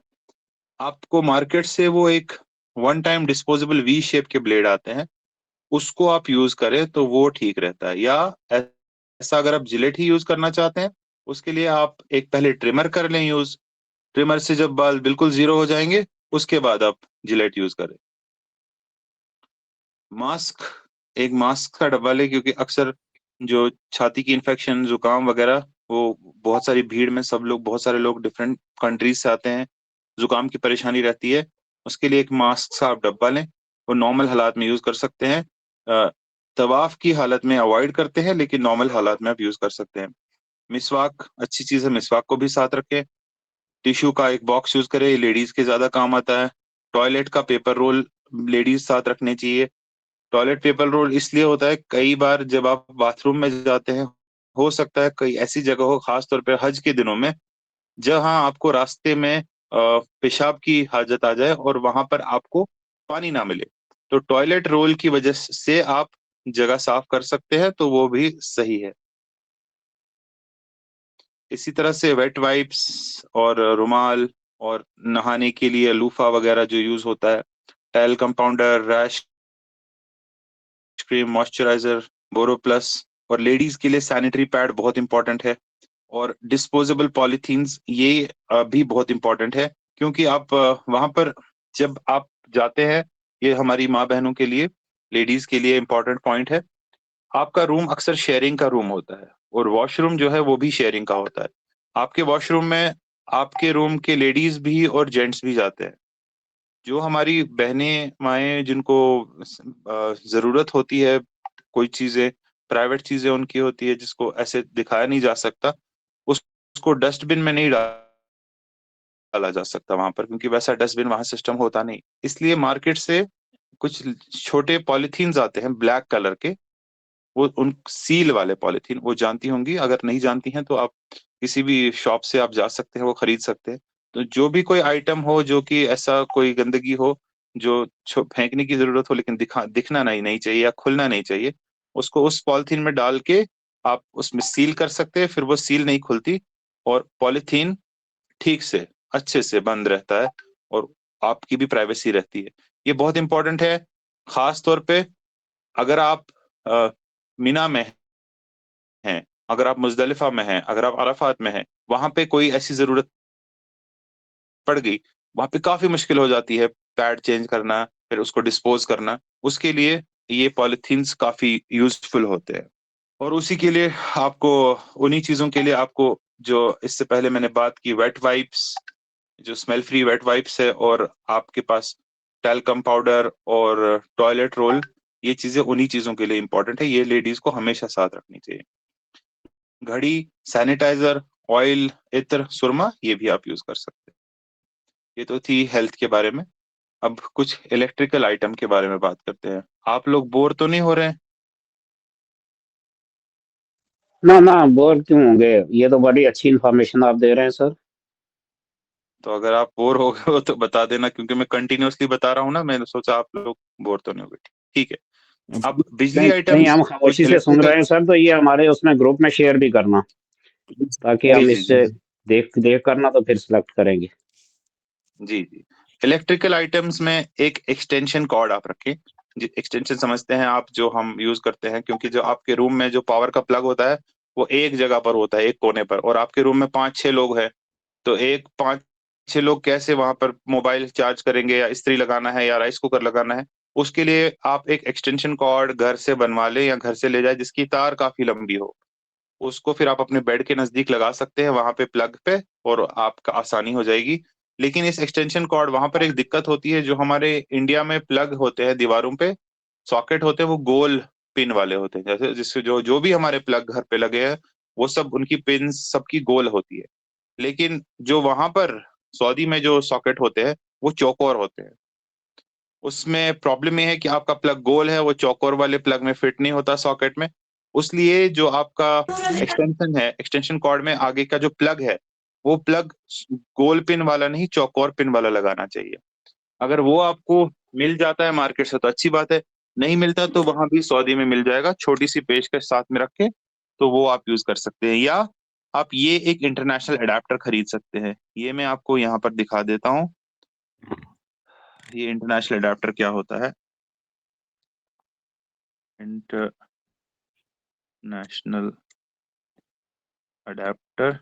आपको मार्केट से वो एक one time disposable V shape के ब्लेड आते हैं, उसको आप यूज करें तो वो ठीक रहता है। या ऐसा अगर आप जिलेट ही यूज करना चाहते हैं उसके लिए आप एक पहले ट्रिमर कर लें यूज। ट्रिमर से जब बाल बिल्कुल जीरो हो जाएंगे उसके बाद आप जिलेट यूज करें। मास्क, एक मास्क का डब्बा ले, क्योंकि अक्सर जो छाती की इन्फेक्शन, जुकाम वगैरह, वो बहुत सारी भीड़ में सब लोग, बहुत सारे लोग डिफरेंट कंट्रीज से आते हैं, जुकाम की परेशानी रहती है। उसके लिए एक मास्क का आप डब्बा लें। वो नॉर्मल हालात में यूज कर सकते हैं। अ, तवाफ की हालत में अवॉइड करते हैं, लेकिन नॉर्मल हालात में आप यूज कर सकते हैं। मिसवाक अच्छी चीज है, मिसवाक को भी साथ रखें। टिश्यू का एक बॉक्स यूज करें, लेडीज के ज्यादा काम आता है। टॉयलेट का पेपर रोल लेडीज साथ रखने चाहिए। टॉयलेट पेपर रोल इसलिए होता है, कई बार जब आप बाथरूम में जाते हैं, हो सकता है कई ऐसी जगह हो, खास तौर पे हज के दिनों में, जहां आपको रास्ते में पेशाब की हाजत आ जाए और वहां पर आपको पानी ना मिले, तो टॉयलेट रोल की वजह से आप जगह साफ कर सकते हैं, तो वो भी सही है। इसी तरह से वेट वाइप्स और रुमाल, और नहाने के लिए लूफा वगैरह जो यूज होता है, टाइल कंपाउंडर, rash cream, moisturiser, Boroplus, और लेडीज के लिए सैनिटरी पैड बहुत इंपॉर्टेंट है। और डिस्पोजेबल पॉलीथीन्स, ये भी बहुत इंपॉर्टेंट है, क्योंकि आप वहां पर जब आप जाते हैं, ये हमारी माँ बहनों के लिए, लेडीज के लिए इंपॉर्टेंट पॉइंट है। आपका रूम अक्सर शेयरिंग का रूम होता है, और वॉशरूम जो है वो भी शेयरिंग का होता है। आपके वॉशरूम में आपके रूम के लेडीज भी और जेंट्स भी जाते हैं। जो हमारी बहनें माएँ जिनको जरूरत होती है, कोई चीजें, प्राइवेट चीजें उनकी होती है जिसको ऐसे दिखाया नहीं जा सकता, उसको डस्टबिन में नहीं डाला जा सकता वहां पर, क्योंकि वैसा डस्टबिन वहां सिस्टम होता नहीं। इसलिए मार्केट से कुछ छोटे पॉलिथीन्स आते हैं ब्लैक कलर के, वो उन सील वाले पॉलिथीन, वो जानती होंगी, अगर नहीं जानती हैं तो आप किसी भी शॉप से आप जा सकते हैं, वो खरीद सकते हैं। तो जो भी कोई आइटम हो जो कि ऐसा कोई गंदगी हो, जो फेंकने की जरूरत हो लेकिन दिखना नहीं चाहिए या खुलना नहीं चाहिए, उसको उस पॉलिथीन में डाल के आप उसमें सील कर सकते हैं। फिर वो सील नहीं खुलती, और पॉलिथीन ठीक से, अच्छे से बंद रहता है, और आपकी भी प्राइवेसी रहती है। ये बहुत इंपॉर्टेंट है, खास तौर पे अगर आप अ, मिना में हैं, अगर आप मुजदलिफा में हैं, अगर आप अराफात में हैं, वहां पे कोई ऐसी जरूरत पड़ गई, वहां पे काफी मुश्किल हो जाती है पैड चेंज करना, फिर उसको डिस्पोज करना। उसके लिए ये पॉलिथीन्स काफी यूजफुल होते हैं। और उसी के लिए आपको, उन्हीं चीजों के लिए आपको, जो इससे पहले मैंने बात की, वेट वाइप्स, जो स्मेल फ्री वेट वाइप्स है, और आपके पास टैल्कम पाउडर और टॉयलेट रोल, ये चीजें उन्हीं चीजों के लिए इंपॉर्टेंट है, ये लेडीज को हमेशा साथ रखनी चाहिए। घड़ी, सैनिटाइजर, ऑयल, इत्र, सुरमा, ये भी आप यूज कर सकते हैं। ये तो थी हेल्थ के बारे में। अब कुछ इलेक्ट्रिकल आइटम के बारे में बात करते हैं। आप लोग बोर तो नहीं हो रहे हैं? ना ना, बोर क्यों होंगे। ये तो बड़ी अच्छी इन्फॉर्मेशन आप दे रहे हैं सर। तो अगर आप बोर हो गए हो तो बता देना, क्योंकि मैं कंटिन्यूअसली बता रहा हूँ ना, मैंने सोचा आप लोग बोर तो नहीं होगे। ठीक है। अब बिजली नहीं नहीं, आइटम्स, हम कुछ खामोशी से सुन इलेक्ट्रिकल। रहे हैं सर, तो ये हमारे उसमें ग्रुप में शेयर भी करना, ताकि जी हम जी जी इससे देख देख करना तो फिर सिलेक्ट करेंगे। जी जी। इलेक्ट्रिकल आइटम्स में एक एक्सटेंशन कॉर्ड आप रखें। जी, एक्सटेंशन समझते हैं आप, जो हम यूज करते हैं, क्योंकि जो आपके रूम में जो पावर का प्लग होता है, वो एक जगह पर होता है, एक कोने पर, और आपके रूम में 5-6 लोग हैं। तो एक 5-6 लोग कैसे वहां पर मोबाइल चार्ज करेंगे, या इस्त्री लगाना है, या राइस कुकर लगाना है? उसके लिए आप एक एक्सटेंशन कॉर्ड घर से बनवा लें, या घर से ले जाए, जिसकी तार काफी लंबी हो। उसको फिर आप अपने बेड के नजदीक लगा सकते हैं, वहां पे प्लग पे, और आपका आसानी हो जाएगी। लेकिन इस एक्सटेंशन कॉर्ड, वहां पर एक दिक्कत होती है, जो हमारे इंडिया में प्लग होते हैं दीवारों पे, सॉकेट होते हैं, वो गोल पिन वाले होते हैं, जैसे जिससे जो जो भी हमारे प्लग घर पे लगे हैं, वो सब, उनकी पिन सबकी गोल होती है। लेकिन जो वहां पर सऊदी में जो सॉकेट होते हैं, वो चौकोर होते हैं। उसमें प्रॉब्लम ये है कि आपका प्लग गोल है, वो चौकोर वाले प्लग में फिट नहीं होता सॉकेट में। उसलिए जो आपका एक्सटेंशन है, एक्सटेंशन कॉर्ड में आगे का जो प्लग है, वो प्लग गोल पिन वाला नहीं, चौकोर पिन वाला लगाना चाहिए। अगर वो आपको मिल जाता है मार्केट से तो अच्छी बात है, नहीं मिलता तो वहां भी सऊदी में मिल जाएगा, छोटी सी पेशकश साथ में रख के, तो वो आप यूज कर सकते हैं। या आप ये एक इंटरनेशनल अडेप्टर खरीद सकते हैं, ये मैं आपको यहाँ पर दिखा देता हूँ। ये इंटरनेशनल अडेप्टर क्या होता है? इंटरनेशनल अडेप्टर,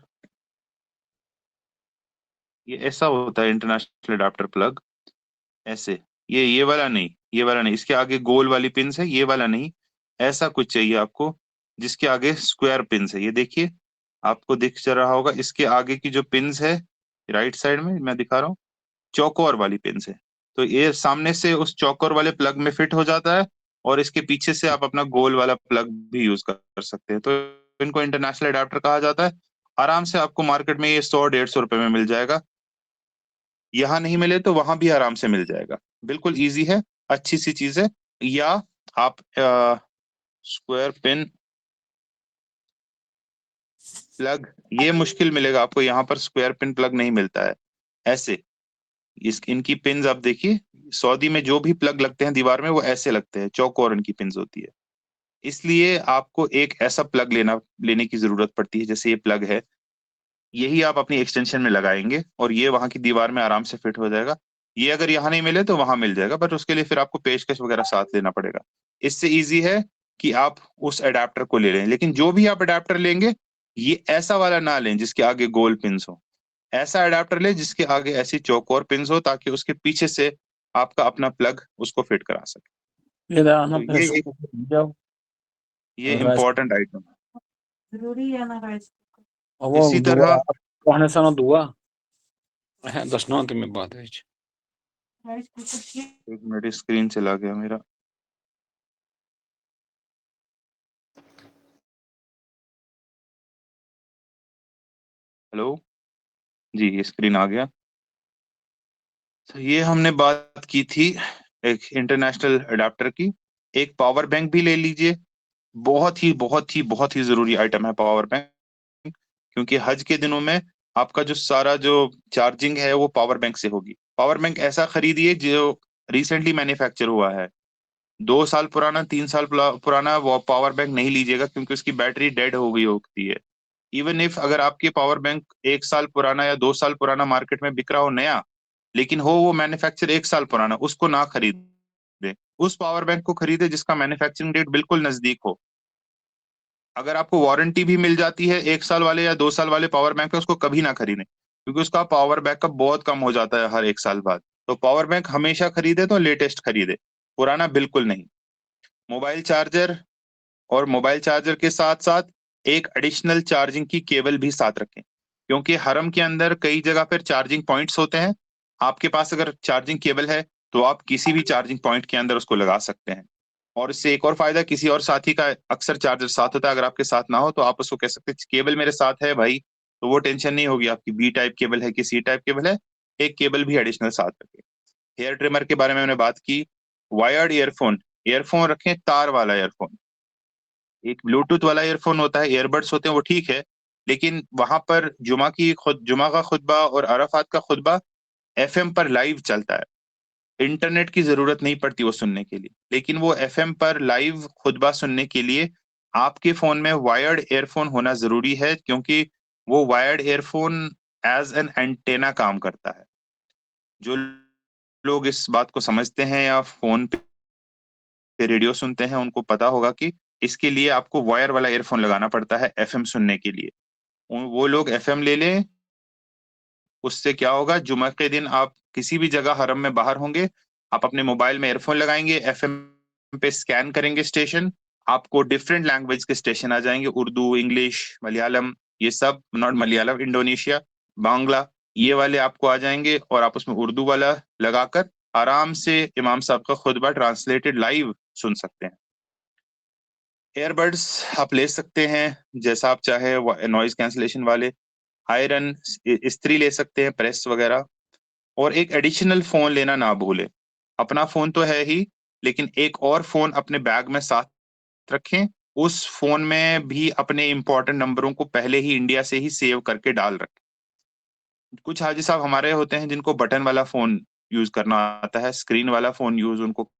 ये ऐसा होता है इंटरनेशनल अडेप्टर प्लग, ऐसे, ये वाला नहीं, ये वाला नहीं, इसके आगे गोल वाली पिंस है, ये वाला नहीं, ऐसा कुछ चाहिए आपको जिसके आगे स्क्वायर पिंस है। ये देखिए, आपको दिख जा रहा होगा, इसके आगे की जो पिंस है राइट साइड में मैं दिखा रहा हूँ, चौकोर वाली पिंस है। तो ये सामने से उस चौकोर वाले प्लग में फिट हो जाता है, और इसके पीछे से आप अपना गोल वाला प्लग भी यूज कर सकते हैं। तो इनको इंटरनेशनल अडाप्टर कहा जाता है। आराम से आपको मार्केट में ये 100-150 रुपए में मिल जाएगा। यहाँ नहीं मिले तो वहां भी आराम से मिल जाएगा। बिल्कुल इजी है, अच्छी सी चीज है। या आप स्क्वायर पिन प्लग, ये मुश्किल मिलेगा आपको, यहाँ पर स्क्वायर पिन प्लग नहीं मिलता है ऐसे। इनकी पिंस आप देखिए, सऊदी में जो भी प्लग लगते हैं दीवार में वो ऐसे लगते हैं, चौकोर इनकी पिंस होती है। इसलिए आपको एक ऐसा प्लग लेने की जरूरत पड़ती है, जैसे ये प्लग है, यही आप अपनी एक्सटेंशन में लगाएंगे और ये वहां की दीवार में आराम से फिट हो जाएगा। ये अगर यहाँ नहीं मिले तो वहां मिल जाएगा, बट उसके लिए फिर आपको पेचकश वगैरह साथ लेना पड़ेगा। इससे इजी है कि आप उस अडेप्टर को ले लें, लेकिन जो भी आप अडेप्टर लेंगे, ये ऐसा वाला ना लें जिसके आगे गोल पिंस हो। ऐसा अडेप्टर ले जिसके आगे ऐसी चौकोर पिंस हो, ताकि उसके पीछे से आपका अपना प्लग उसको फिट करा सके। ये आना तो फिर इसको जाओ ये राइस इम्पोर्टेंट आइटम है। जरूरी है ना राइस और वो इसी दुआ तरह कहने से ना दुआ है दसना तुम्हें बात है राइस कुकर एक मिनट, स्क्रीन चला गया मेरा। हेलो, जी ये स्क्रीन आ गया। तो ये हमने बात की थी एक इंटरनेशनल अडेप्टर की। एक पावर बैंक भी ले लीजिए, बहुत ही बहुत ही बहुत ही जरूरी आइटम है पावर बैंक। क्योंकि हज के दिनों में आपका जो सारा जो चार्जिंग है वो पावर बैंक से होगी। पावर बैंक ऐसा खरीदिए जो रिसेंटली मैन्युफैक्चर हुआ है। 2 साल पुराना, 3 साल पुराना वो पावर बैंक नहीं लीजिएगा, क्योंकि उसकी बैटरी डेड हो गई होती है। इवन इफ अगर आपके पावर बैंक 1 साल पुराना या 2 साल पुराना मार्केट में बिक रहा हो नया, लेकिन हो वो मैन्युफैक्चर 1 साल पुराना, उसको ना खरीदे। उस पावर बैंक को खरीदे जिसका मैन्युफैक्चरिंग डेट बिल्कुल नजदीक हो। अगर आपको वारंटी भी मिल जाती है 1 साल वाले या 2 साल वाले पावर बैंक पे, उसको कभी ना खरीदें, क्योंकि उसका पावर बैकअप बहुत कम हो जाता है हर 1 साल बाद। तो पावर बैंक हमेशा खरीदे तो लेटेस्ट खरीदे, पुराना बिल्कुल नहीं। मोबाइल चार्जर, और मोबाइल चार्जर के साथ साथ एक एडिशनल चार्जिंग की केबल भी साथ रखें, क्योंकि हरम के अंदर कई जगह पर चार्जिंग पॉइंट्स होते हैं। आपके पास अगर चार्जिंग केबल है तो आप किसी भी चार्जिंग पॉइंट के अंदर उसको लगा सकते हैं। और इससे एक और फायदा, किसी और साथी का अक्सर चार्जर साथ होता है, अगर आपके साथ ना हो तो आप उसको कह सकते हैं केबल मेरे साथ है भाई, तो वो टेंशन नहीं होगी आपकी, बी टाइप केबल है कि सी टाइप केबल है, एक केबल भी एडिशनल साथ रखें। हेयर ट्रिमर के बारे में मैंने बात की। वायर्ड ईयरफोन, ईयरफोन रखें तार वाला ईयरफोन। एक ब्लूटूथ वाला ईयरफोन होता है, ईयरबड्स होते हैं, वो ठीक है, लेकिन वहां पर जुमा का खुतबा और अराफात का खुतबा एफएम पर लाइव चलता है। इंटरनेट की जरूरत नहीं पड़ती वो सुनने के लिए, लेकिन वो एफएम पर लाइव खुतबा सुनने के लिए आपके फोन में वायर्ड ईयरफोन होना जरूरी है, क्योंकि वो wired earphone as an antenna काम करता है। जो लोग इस बात को समझते हैं या फोन पे रेडियो सुनते हैं, उनको पता होगा कि इसके लिए आपको वायर वाला ईयरफोन लगाना पड़ता है एफएम सुनने के लिए। वो लोग एफएम ले लें। उससे क्या होगा, जुमा के दिन आप किसी भी जगह हरम में बाहर होंगे, आप अपने मोबाइल में ईयरफोन लगाएंगे, एफएम पे स्कैन करेंगे स्टेशन, आपको डिफरेंट लैंग्वेज के स्टेशन आ जाएंगे, उर्दू, इंग्लिश, मलयालम, ये सब, नॉट मलयालम, इंडोनेशिया, बांग्ला, ये वाले आपको आ जाएंगे, और आप उसमें उर्दू वाला लगाकर आराम से इमाम साहब का खुतबा ट्रांसलेटेड लाइव सुन सकते हैं। एयरबड्स आप ले सकते हैं जैसा आप चाहे, नॉइज कैंसलेशन वाले, आयरन इस्त्री ले सकते हैं, प्रेस वगैरह। और एक एडिशनल फोन लेना ना भूलें। अपना फोन तो है ही, लेकिन एक और फोन अपने बैग में साथ रखें। उस फोन में भी अपने इंपॉर्टेंट नंबरों को पहले ही इंडिया से ही सेव करके डाल रखें। कुछ हाजी साहब हमारे होते हैं जिनको बटन वाला फोन यूज करना आता है, स्क्रीन वाला फोन यूज उनको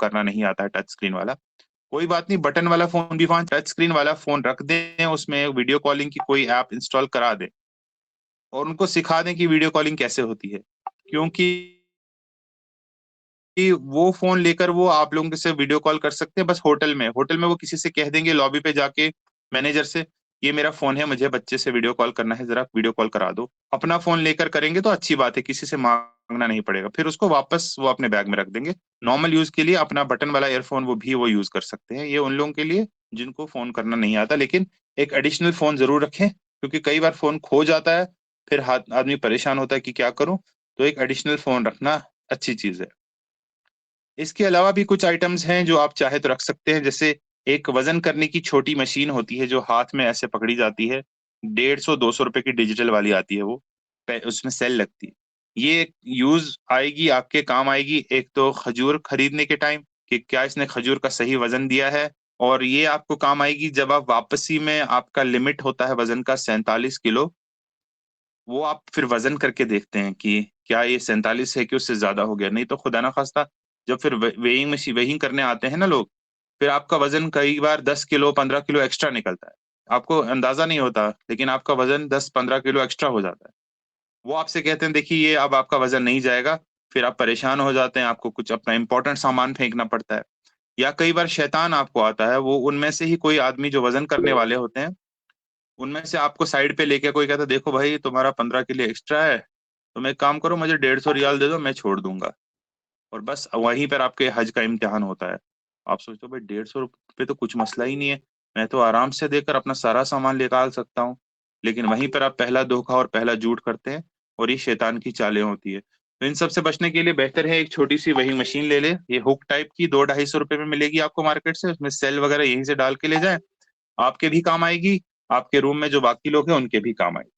करना नहीं आता है, टच स्क्रीन वाला। कोई बात नहीं, बटन वाला फोन भी वहां, टच स्क्रीन वाला फोन रख दें, उसमें वीडियो कॉलिंग की कोई ऐप इंस्टॉल करा दें, और उनको सिखा दें कि वीडियो कॉलिंग कैसे होती है। क्योंकि वो फोन लेकर वो आप लोगों से वीडियो कॉल कर सकते हैं बस होटल में। होटल में वो किसी से कह देंगे लॉबी पे जाके मैनेजर से ये मेरा फोन है, मुझे बच्चे से वीडियो कॉल करना है, जरा वीडियो कॉल करा दो। अपना फोन लेकर करेंगे तो अच्छी बात है, किसी से मांगना नहीं पड़ेगा, फिर उसको वापस वो अपने बैग में रख देंगे। नॉर्मल यूज के लिए अपना बटन वाला ईयरफोन वो यूज कर सकते हैं। ये उन लोगों के लिए जिनको फोन करना नहीं आता, लेकिन एक एडिशनल फोन जरूर रखें, क्योंकि कई बार फोन खो जाता है, फिर हाथ आदमी परेशान होता है कि क्या करूं। तो एक एडिशनल फोन रखना अच्छी चीज है। इसके अलावा भी कुछ आइटम्स हैं जो आप चाहे तो रख सकते हैं, जैसे एक वजन करने की छोटी मशीन होती है जो हाथ में ऐसे पकड़ी जाती है, 150-200 रुपए की डिजिटल वाली आती है वो, उसमें सेल लगती है। ये यूज आएगी, आपके काम आएगी, एक तो खजूर खरीदने के टाइम कि क्या इसने खजूर का सही वजन दिया है, और ये आपको काम आएगी जब आप वापसी में, आपका लिमिट होता है वजन का 47 किलो, वो आप फिर वजन करके देखते हैं कि क्या ये 47 है कि उससे ज्यादा हो गया। नहीं तो खुदा ना खास्ता जब फिर वेइंग मशीन वेइंग करने आते हैं ना लोग, फिर आपका वजन कई बार 10 किलो 15 किलो एक्स्ट्रा निकलता है, आपको अंदाजा नहीं होता, लेकिन आपका वजन 10-15 किलो एक्स्ट्रा हो जाता है। वो आपसे कहते हैं देखिए ये अब आपका वजन नहीं जाएगा, फिर आप परेशान हो जाते हैं, आपको कुछ अपना इंपॉर्टेंट सामान फेंकना पड़ता है। या कई बार शैतान आपको आता है, वो उनमें से ही कोई आदमी जो वजन करने वाले होते हैं, उनमें से आपको साइड पे लेके कोई कहता है देखो भाई तुम्हारा 15 किलो एक्स्ट्रा है, तुम एक काम करो मुझे 150 रियाल दे दो, मैं छोड़ दूंगा। और बस वहीं पर आपके हज का इम्तिहान होता है। आप सोचते हो भाई 150 रुपये तो कुछ मसला ही नहीं है, मैं तो आराम से देकर अपना सारा सामान निकाल सकता हूँ। लेकिन वहीं पर आप पहला धोखा और पहला झूठ करते हैं, और ये शैतान की चालें होती है। तो इन सब से बचने के लिए बेहतर है एक छोटी सी वही मशीन ले ले, ये हुक टाइप की, 200-250 रुपए में मिलेगी आपको मार्केट से, उसमें सेल वगैरह यहीं से डाल के ले जाए, आपके भी काम आएगी, आपके रूम में जो बाकी लोग हैं उनके भी काम आएगी।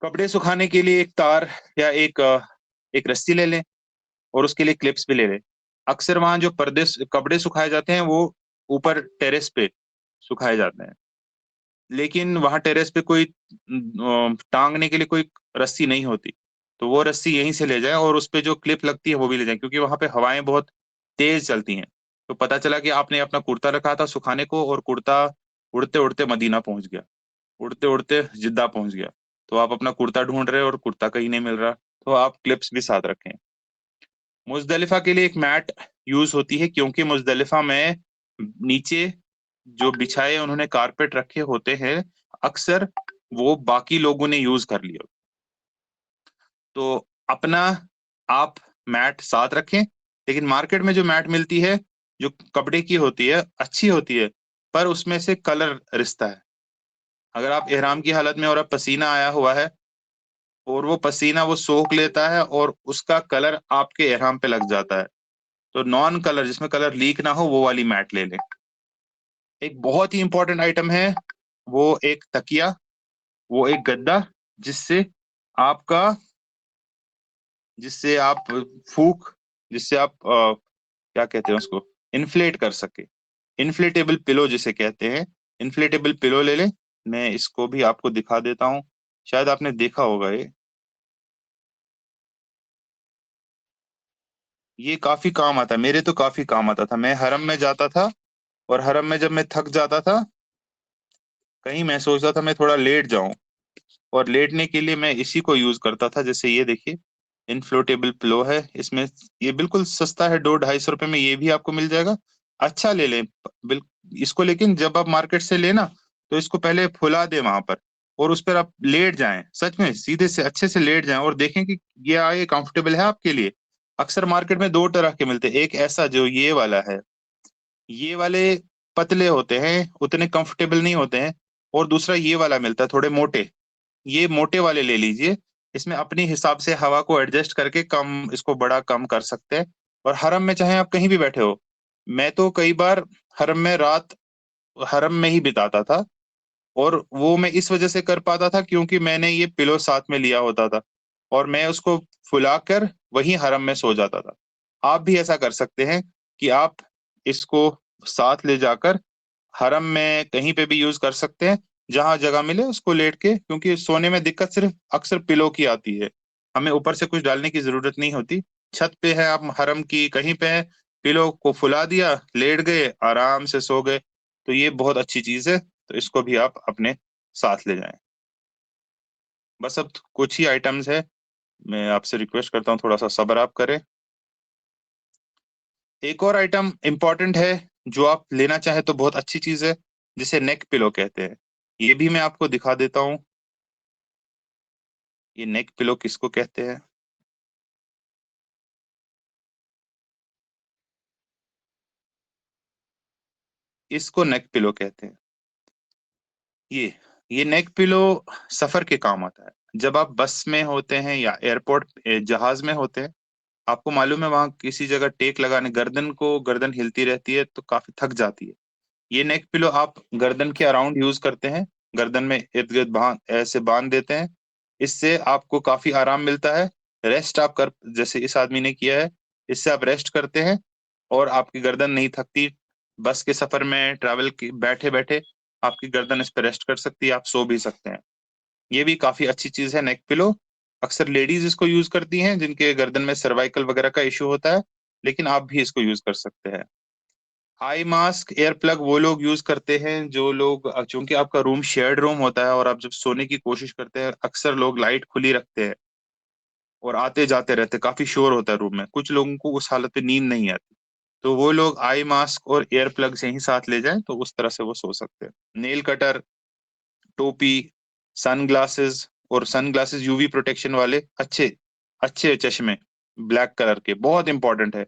कपड़े सुखाने के लिए एक तार या एक रस्सी ले लें, और उसके लिए क्लिप्स भी ले लें। अक्सर वहां जो कपड़े सुखाए जाते हैं वो ऊपर टेरेस पे सुखाए जाते हैं, लेकिन वहां टेरेस पे कोई टांगने के लिए कोई रस्सी नहीं होती। तो वो रस्सी यहीं से ले जाए, और उस पे जो क्लिप लगती है वो भी ले जाए, क्योंकि वहां पे हवाएं बहुत तेज चलती हैं। तो पता चला कि आपने अपना कुर्ता रखा था सुखाने को, और कुर्ता उड़ते उड़ते मदीना पहुंच गया, उड़ते उड़ते जिद्दा पहुंच गया, तो आप अपना कुर्ता ढूंढ रहे हो और कुर्ता कहीं नहीं मिल रहा, तो आप क्लिप्स भी साथ रखें। मुजदलिफा के लिए एक मैट यूज होती है, क्योंकि मुजदलिफा में नीचे जो बिछाए उन्होंने कारपेट रखे होते हैं, अक्सर वो बाकी लोगों ने यूज कर लिया। तो अपना आप मैट साथ रखें, लेकिन मार्केट में जो मैट मिलती है जो कपड़े की होती है अच्छी होती है, पर उसमें से कलर रिसता है। अगर आप इहराम की हालत में और अब पसीना आया हुआ है, और वो पसीना वो सोख लेता है और उसका कलर आपके इहराम पे लग जाता है, तो नॉन कलर जिसमें कलर लीक ना हो वो वाली मैट ले लें। एक बहुत ही इंपॉर्टेंट आइटम है, वो एक तकिया, वो एक गद्दा, जिससे आपका जिससे आप फूक जिससे आप क्या कहते हैं उसको, इन्फ्लेट कर सके। इन्फ्लेटेबल पिलो जिसे कहते हैं, इन्फ्लेटेबल पिलो ले लें। मैं इसको भी आपको दिखा देता हूँ, शायद आपने देखा होगा ये काफी काम आता है, मेरे तो काफी काम आता था। मैं हरम में जाता था, और हरम में जब मैं थक जाता था कहीं, मैं सोचता था मैं थोड़ा लेट जाऊं, और लेटने के लिए मैं इसी को यूज करता था। जैसे ये देखिए, इनफ्लोटेबल पिलो है इसमें, ये बिल्कुल सस्ता है, 200-250 रुपए में ये भी आपको मिल जाएगा। अच्छा ले लें बिल इसको, लेकिन जब आप मार्केट से लेना तो इसको पहले फुला दे वहां पर, और उस पर आप लेट जाएं, सच में सीधे से अच्छे से लेट जाएं, और देखें कि ये आगे कंफर्टेबल है आपके लिए। अक्सर मार्केट में दो तरह के मिलते हैं, एक ऐसा जो ये वाला है, ये वाले पतले होते हैं, उतने कंफर्टेबल नहीं होते हैं, और दूसरा ये वाला मिलता है थोड़े मोटे, ये मोटे वाले ले लीजिए। इसमें अपने हिसाब से हवा को एडजस्ट करके कम, इसको बड़ा कम कर सकते हैं। और हरम में चाहे आप कहीं भी बैठे हो, मैं तो कई बार हरम में रात हरम में ही बिताता था, और वो मैं इस वजह से कर पाता था क्योंकि मैंने ये पिलो साथ में लिया होता था, और मैं उसको फुलाकर वहीं हरम में सो जाता था। आप भी ऐसा कर सकते हैं कि आप इसको साथ ले जाकर हरम में कहीं पे भी यूज कर सकते हैं, जहां जगह मिले उसको लेट के, क्योंकि सोने में दिक्कत सिर्फ अक्सर पिलो की आती है, हमें ऊपर से कुछ डालने की जरूरत नहीं होती। छत पे है आप हरम की कहीं पे है, पिलो को फुला दिया, लेट गए, आराम से सो गए। तो ये बहुत अच्छी चीज है, तो इसको भी आप अपने साथ ले जाएं। बस अब कुछ ही आइटम्स है, मैं आपसे रिक्वेस्ट करता हूँ थोड़ा सा सब्र आप करें। एक और आइटम इंपॉर्टेंट है जो आप लेना चाहे तो बहुत अच्छी चीज है, जिसे नेक पिलो कहते हैं। ये भी मैं आपको दिखा देता हूँ, ये नेक पिलो किसको कहते हैं। इसको नेक पिलो कहते हैं। ये ये नेक पिलो सफर के काम आता है। जब आप बस में होते हैं या एयरपोर्ट जहाज में होते हैं, आपको मालूम है वहां किसी जगह टेक लगाने, गर्दन हिलती रहती है तो काफी थक जाती है। ये नेक पिलो आप गर्दन के अराउंड यूज करते हैं, गर्दन में इर्द गिर्द बांध ऐसे बांध देते हैं। इससे आपको काफी आराम मिलता है। रेस्ट आप कर, जैसे इस आदमी ने किया है, इससे आप रेस्ट करते हैं और आपकी गर्दन नहीं थकती। बस के सफर में ट्रैवल की बैठे बैठे आपकी गर्दन इस पर रेस्ट कर सकती है, आप सो भी सकते हैं। ये भी काफी अच्छी चीज है नेक पिलो। अक्सर लेडीज इसको यूज करती हैं जिनके गर्दन में सर्वाइकल वगैरह का इशू होता है, लेकिन आप भी इसको यूज कर सकते हैं। आई मास्क, एयर प्लग वो लोग यूज करते हैं जो लोग, चूंकि आपका रूम शेयर्ड रूम होता है और आप जब सोने की कोशिश करते हैं, अक्सर लोग लाइट खुली रखते हैं और आते जाते रहते हैं, काफी शोर होता है रूम में, कुछ लोगों को उस हालत में नींद नहीं आती। तो वो लोग आई मास्क और एयर प्लग से ही साथ ले जाएं तो उस तरह से वो सो सकते हैं। नेल कटर, टोपी, सनग्लासेस, और सनग्लासेस यूवी प्रोटेक्शन वाले अच्छे अच्छे चश्मे, ब्लैक कलर के, बहुत इंपॉर्टेंट है।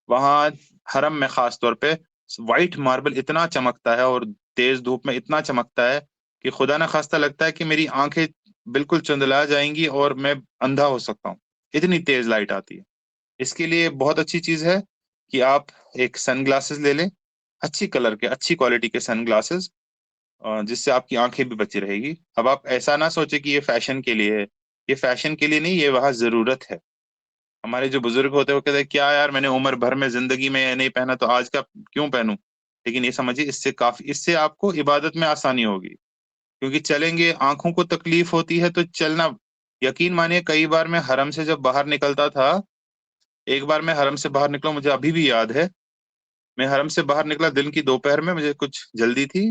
वहां हरम में खास तौर पे वाइट मार्बल इतना चमकता है और तेज धूप में इतना चमकता है कि खुदा ना खास्ता लगता है कि मेरी आंखें बिल्कुल चुंदला जाएंगी और मैं अंधा हो सकता हूँ, इतनी तेज लाइट आती है। इसके लिए बहुत अच्छी चीज है कि आप एक सनग्लासेस ले लें, अच्छी कलर के, अच्छी क्वालिटी के सनग्लासेस, जिससे आपकी आंखें भी बची रहेगी। अब आप ऐसा ना सोचे कि ये फैशन के लिए है, ये फैशन के लिए नहीं, ये वहां जरूरत है। हमारे जो बुजुर्ग होते हैं वो कहते हैं क्या यार, मैंने उम्र भर में जिंदगी में ये नहीं पहना तो आज का क्यों पहनूं। लेकिन ये समझिए, इससे आपको इबादत में आसानी होगी, क्योंकि चलेंगे, आंखों को तकलीफ होती है तो चलना, यकीन मानिए कई बार मैं हरम से जब बाहर निकलता था, एक बार मैं हरम से बाहर निकला, मुझे अभी भी याद है। मैं हरम से बाहर निकला दिन की दोपहर में, मुझे कुछ जल्दी थी।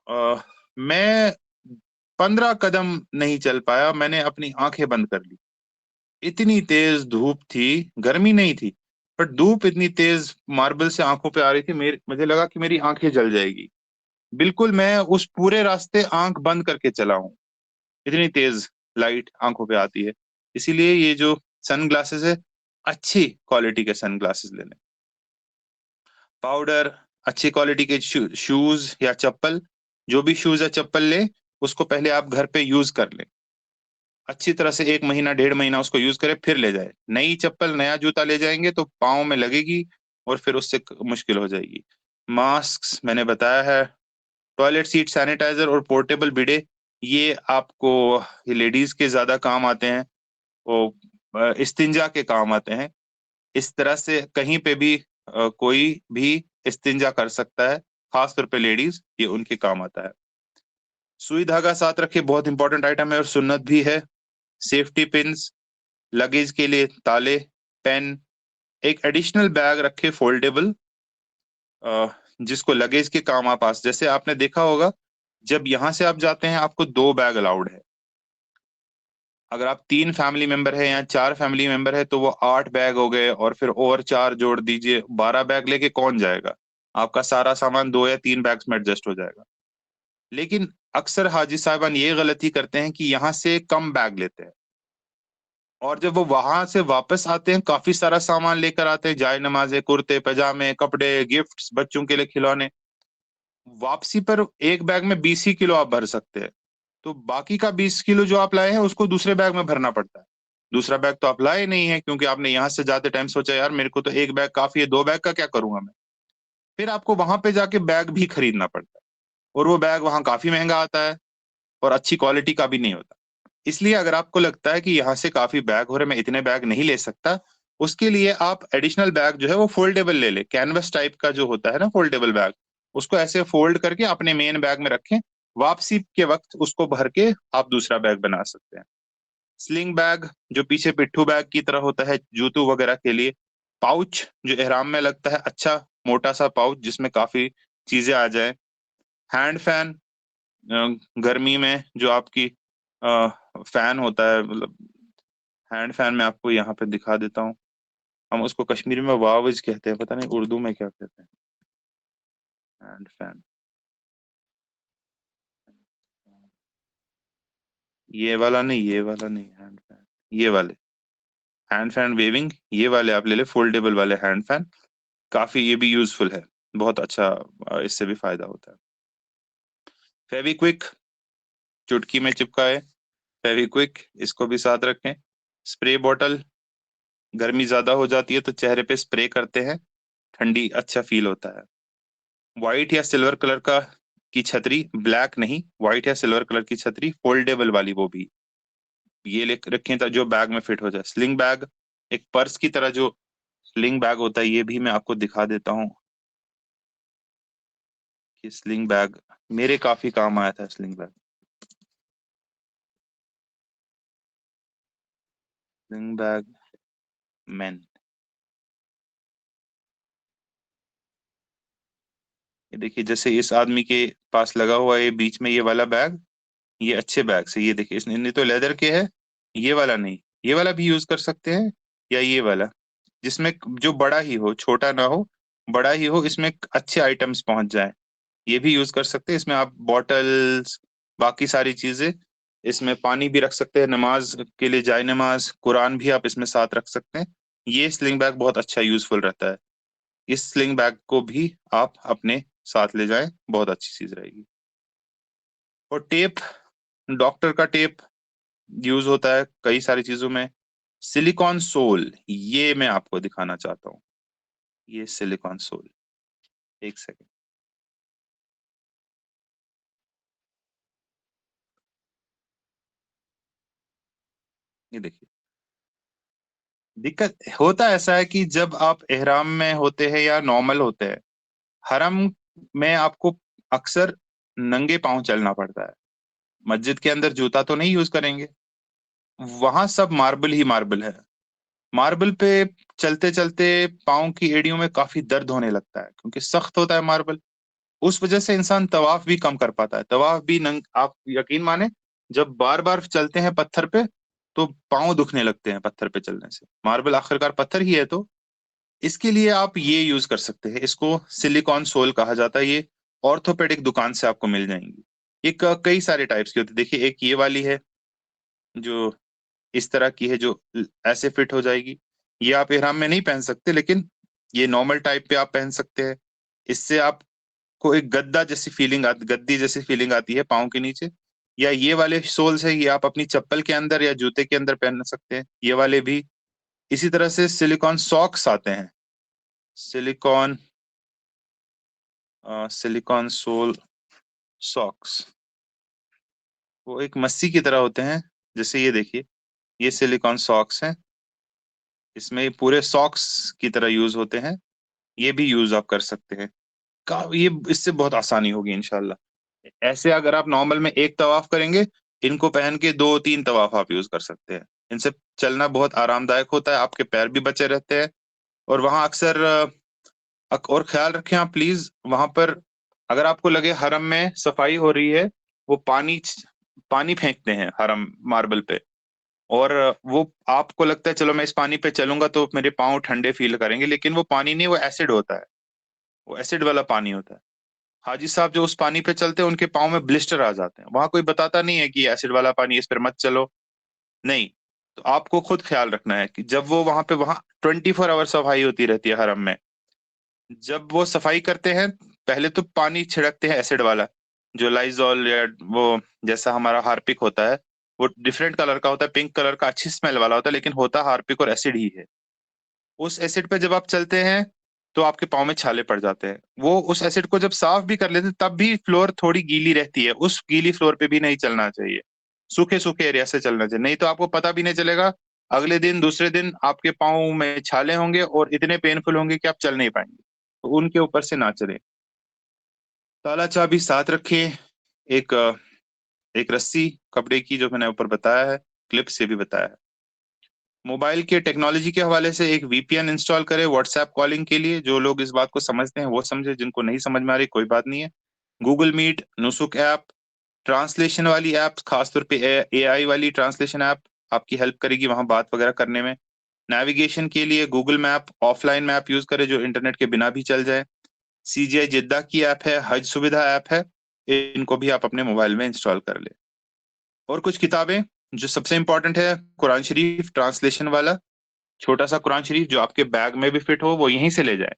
मैं 15 कदम नहीं चल पाया, मैंने अपनी आंखें बंद कर ली। इतनी तेज धूप थी, गर्मी नहीं थी, पर धूप इतनी तेज मार्बल से आंखों पे आ रही थी, मेरे मुझे लगा कि मेरी आंखें जल जाएगी। बिल्कुल मैं उस पूरे रास्ते आंख बंद करके चला हूँ, इतनी तेज लाइट आंखों पे आती है। इसीलिए ये जो सन ग्लासेस है, अच्छी क्वालिटी के सन ग्लासेस लेने। पाउडर, अच्छी क्वालिटी के शूज या चप्पल, जो भी शूज या चप्पल ले, उसको पहले आप घर पे यूज कर लें, अच्छी तरह से 1 महीना 1.5 महीना उसको यूज करें, फिर ले जाए। नई चप्पल नया जूता ले जाएंगे तो पाँव में लगेगी और फिर उससे मुश्किल हो जाएगी। मास्क मैंने बताया है। टॉयलेट सीट सैनिटाइजर और पोर्टेबल बिडे, ये आपको, ये लेडीज के ज्यादा काम आते हैं, वो इस्तिंजा के काम आते हैं। इस तरह से कहीं पे भी कोई भी इस्तिंजा कर सकता है, खास तौर पे लेडीज, ये उनके काम आता है। सुई धागा साथ रखे, बहुत इंपॉर्टेंट आइटम है और सुन्नत भी है। सेफ्टी पिंस, लगेज के लिए ताले, पेन, एक एडिशनल बैग रखे फोल्डेबल, जिसको लगेज के काम आप पास, जैसे आपने देखा होगा जब यहाँ से आप जाते हैं आपको 2 बैग अलाउड है। अगर आप 3 फैमिली मेंबर है या 4 फैमिली मेंबर है तो वो 8 बैग हो गए, और फिर और 4 जोड़ दीजिए, 12 बैग लेके कौन जाएगा। आपका सारा सामान 2 या 3 बैग्स में एडजस्ट हो जाएगा। लेकिन अक्सर हाजी साहबान ये गलती करते हैं कि यहाँ से कम बैग लेते हैं, और जब वो वहां से वापस आते हैं काफी सारा सामान लेकर आते हैं, जाय नमाज़ें, कुर्ते पजामे, कपड़े, गिफ्ट्स, बच्चों के लिए खिलौने। वापसी पर एक बैग में 20 ही किलो आप भर सकते हैं, तो बाकी का 20 किलो जो आप लाए हैं उसको दूसरे बैग में भरना पड़ता है। दूसरा बैग तो आप लाए नहीं है, क्योंकि आपने यहाँ से जाते टाइम सोचा यार मेरे को तो एक बैग काफी है, 2 बैग का क्या करूंगा मैं। फिर आपको वहां पे जाके बैग भी खरीदना पड़ता है, और वो बैग वहां काफी महंगा आता है और अच्छी क्वालिटी का भी नहीं होता। इसलिए अगर आपको लगता है कि यहाँ से काफी बैग हो रहे, मैं इतने बैग नहीं ले सकता, उसके लिए आप एडिशनल बैग जो है वो फोल्डेबल ले ले, कैनवस टाइप का जो होता है ना फोल्डेबल बैग, उसको ऐसे फोल्ड करके अपने मेन बैग में रखें। वापसी के वक्त उसको भर के आप दूसरा बैग बना सकते हैं। स्लिंग बैग, जो पीछे पिट्ठू बैग की तरह होता है जूतों वगैरह के लिए। पाउच, जो एहराम में लगता है, अच्छा मोटा सा पाउच जिसमें काफी चीजें आ जाए। हैंड फैन, गर्मी में जो आपकी फैन होता है, मतलब हैंड फैन मैं आपको यहाँ पे दिखा देता हूँ। हम उसको कश्मीरी में वावज कहते हैं, पता नहीं उर्दू में क्या कहते हैं। हैंड फैन, ये वाला नहीं, ये वाला नहीं हैंड फैन, ये वाले हैंड फैन वेविंग, ये वाले आप ले ले, फोल्डेबल वाले हैंड फैन। काफी ये भी यूजफुल है, बहुत अच्छा। इससे भी फायदा होता है। फेविक्विक, चुटकी में चिपका है फेविक्विक, इसको भी साथ रखें। स्प्रे बॉटल, गर्मी ज्यादा हो जाती है तो चेहरे पे स्प्रे करते हैं, ठंडी अच्छा फील होता है। व्हाइट या सिल्वर कलर का की छतरी, ब्लैक नहीं, व्हाइट या सिल्वर कलर की छतरी, फोल्डेबल वाली वो भी, ये ले रखें जो बैग में फिट हो जाए। स्लिंग बैग, एक पर्स की तरह जो स्लिंग बैग होता है, ये भी मैं आपको दिखा देता हूँ कि स्लिंग बैग मेरे काफी काम आया था। Sling bag, sling bag man, ये देखिए जैसे इस आदमी के पास लगा हुआ है ये बीच में ये वाला बैग, ये अच्छे बैग से, ये देखिए इसने नहीं तो लेदर के है, ये वाला नहीं, ये वाला भी यूज कर सकते हैं, या ये वाला जिसमें जो बड़ा ही हो, छोटा ना हो, बड़ा ही हो, इसमें अच्छे आइटम्स पहुंच जाए, ये भी यूज कर सकते हैं। इसमें आप बॉटल्स, बाकी सारी चीजें, इसमें पानी भी रख सकते हैं, नमाज के लिए जाय नमाज, कुरान भी आप इसमें साथ रख सकते हैं। ये स्लिंग बैग बहुत अच्छा यूजफुल रहता है, इस स्लिंग बैग को भी आप अपने साथ ले जाएं, बहुत अच्छी चीज रहेगी। और टेप, डॉक्टर का टेप यूज होता है कई सारी चीजों में। सिलिकॉन सोल, ये मैं आपको दिखाना चाहता हूँ, ये सिलिकॉन सोल, एक सेकेंड, ये देखिए। दिक्कत होता ऐसा है कि जब आप एहराम में होते हैं या नॉर्मल होते हैं, हरम में आपको अक्सर नंगे पांव चलना पड़ता है। मस्जिद के अंदर जूता तो नहीं यूज करेंगे, वहां सब मार्बल ही मार्बल है। मार्बल पे चलते चलते पाँव की एड़ियों में काफी दर्द होने लगता है, क्योंकि सख्त होता है मार्बल। उस वजह से इंसान तवाफ भी कम कर पाता है, तवाफ भी आप यकीन माने, जब बार बार चलते हैं पत्थर पे तो पाँव दुखने लगते हैं पत्थर पे चलने से, मार्बल आखिरकार पत्थर ही है। तो इसके लिए आप ये यूज कर सकते हैं, इसको सिलिकॉन सोल कहा जाता है। ये ऑर्थोपेडिक दुकान से आपको मिल जाएंगी। ये कई सारे टाइप्स की होती है, देखिए एक ये वाली है जो इस तरह की है, जो ऐसे फिट हो जाएगी। ये आप इहराम में नहीं पहन सकते, लेकिन ये नॉर्मल टाइप पे आप पहन सकते हैं। इससे आपको एक गद्दा जैसी फीलिंग आती, गद्दी जैसी फीलिंग आती है पाँव के नीचे। या ये वाले सोल्स है, ये आप अपनी चप्पल के अंदर या जूते के अंदर पहन सकते हैं, ये वाले भी। इसी तरह से सिलिकॉन सॉक्स आते हैं, सिलिकॉन सिलिकॉन सोल सॉक्स, वो एक मस्सी की तरह होते हैं। जैसे ये देखिए, ये सिलिकॉन सॉक्स हैं, इसमें ये पूरे सॉक्स की तरह यूज होते हैं, ये भी यूज आप कर सकते हैं। ये इससे बहुत आसानी होगी इंशाल्लाह। ऐसे अगर आप नॉर्मल में एक तवाफ करेंगे, इनको पहन के दो तीन तवाफ आप यूज कर सकते हैं। इनसे चलना बहुत आरामदायक होता है, आपके पैर भी बचे रहते हैं। और वहां अक्सर और ख्याल रखें आप प्लीज, वहां पर अगर आपको लगे हरम में सफाई हो रही है, वो पानी पानी फेंकते हैं हरम मार्बल पे। और वो आपको लगता है चलो मैं इस पानी पे चलूंगा तो मेरे पाँव ठंडे फील करेंगे, लेकिन वो पानी नहीं, वो एसिड होता है, वो एसिड वाला पानी होता है। हाजी साहब जो उस पानी पे चलते हैं उनके पाँव में ब्लिस्टर आ जाते हैं, वहां कोई बताता नहीं है कि एसिड वाला पानी इस पर मत चलो, नहीं। तो आपको खुद ख्याल रखना है कि जब वो वहां 24 आवर सफाई होती रहती है हरम में, जब वो सफाई करते हैं पहले तो पानी छिड़कते हैं एसिड वाला, जो लाइजॉल या वो जैसा हमारा हार्पिक होता है, वो डिफरेंट कलर का होता है, पिंक कलर का, अच्छी स्मेल वाला होता है, लेकिन होता हार्पिक और एसिड ही है। उस एसिड पे जब आप चलते हैं तो आपके पाँव में छाले पड़ जाते हैं। वो उस एसिड को जब साफ भी कर लेते हैं तब भी फ्लोर थोड़ी गीली रहती है, उस गीली फ्लोर पे भी नहीं चलना चाहिए, सूखे सूखे एरिया से चलना चाहिए, नहीं तो आपको पता भी नहीं चलेगा। अगले दिन दूसरे दिन आपके पाँव में छाले होंगे और इतने पेनफुल होंगे कि आप चल नहीं पाएंगे, तो उनके ऊपर से ना चले। ताला चाबी साथ रखिए। एक एक रस्सी कपड़े की जो मैंने ऊपर बताया है, क्लिप से भी बताया है। मोबाइल के टेक्नोलॉजी के हवाले से एक वीपीएन इंस्टॉल करें व्हाट्सएप कॉलिंग के लिए। जो लोग इस बात को समझते हैं वो समझे, जिनको नहीं समझ में आ रही कोई बात नहीं है। गूगल मीट, नुसुक ऐप, ट्रांसलेशन वाली ऐप, खासतौर पे एआई वाली ट्रांसलेशन ऐप आपकी हेल्प करेगी वहां बात वगैरह करने में। नेविगेशन के लिए Google map, offline map use करें जो इंटरनेट के बिना भी चल जाए। सीजीआई जिद्दा की ऐप है, हज सुविधा ऐप है, इनको भी आप अपने मोबाइल में इंस्टॉल कर ले। और कुछ किताबें जो सबसे इंपॉर्टेंट है, कुरान शरीफ ट्रांसलेशन वाला छोटा सा कुरान शरीफ जो आपके बैग में भी फिट हो, वो यहीं से ले जाए,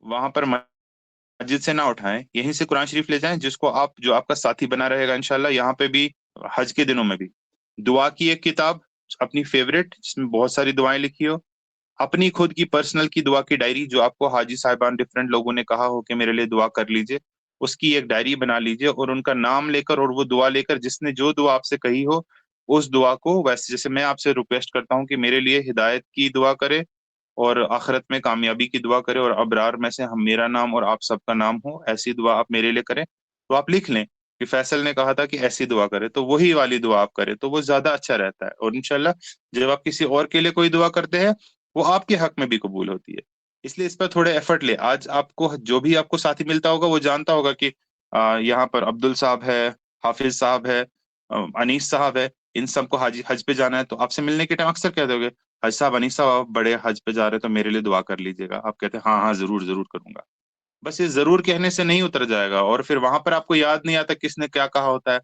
वहां पर मस्जिद से ना उठाएं, यहीं से कुरान शरीफ ले जाएं, जिसको आप, जो आपका साथी बना रहेगा इंशाल्लाह, यहाँ पे भी, हज के दिनों में भी। दुआ की एक किताब अपनी फेवरेट, जिसमें बहुत सारी दुआएं लिखी हो। अपनी खुद की पर्सनल की दुआ की डायरी, जो आपको हाजी साहिबान डिफरेंट लोगों ने कहा हो कि मेरे लिए दुआ कर लीजिए, उसकी एक डायरी बना लीजिए, और उनका नाम लेकर और वो दुआ लेकर, जिसने जो दुआ आपसे कही हो, उस दुआ को, वैसे जैसे मैं आपसे रिक्वेस्ट करता हूँ कि मेरे लिए हिदायत की दुआ करे और आखिरत में कामयाबी की दुआ करे, और अबरार में से हम, मेरा नाम और आप सबका नाम हो, ऐसी दुआ आप मेरे लिए करें, तो आप लिख लें कि फैसल ने कहा था कि ऐसी दुआ करे, तो वही वाली दुआ आप करें, तो वो ज्यादा अच्छा रहता है। और इंशाल्लाह जब आप किसी और के लिए कोई दुआ करते हैं, वो आपके हक में भी कबूल होती है। इसलिए इस पर थोड़े एफर्ट ले। आज आपको जो भी आपको साथी मिलता होगा, वो जानता होगा कि यहाँ पर अब्दुल साहब है, हाफिज साहब है, अनीस साहब है, इन सबको हज हज पे जाना है, तो आपसे मिलने के टाइम अक्सर कह दोगे, हज साहब, अनीस साहब, आप बड़े हज पे जा रहे हैं तो मेरे लिए दुआ कर लीजिएगा। आप कहते हैं हाँ हाँ जरूर जरूर करूंगा। बस ये जरूर कहने से नहीं उतर जाएगा, और फिर वहां पर आपको याद नहीं आता किसने क्या कहा होता है।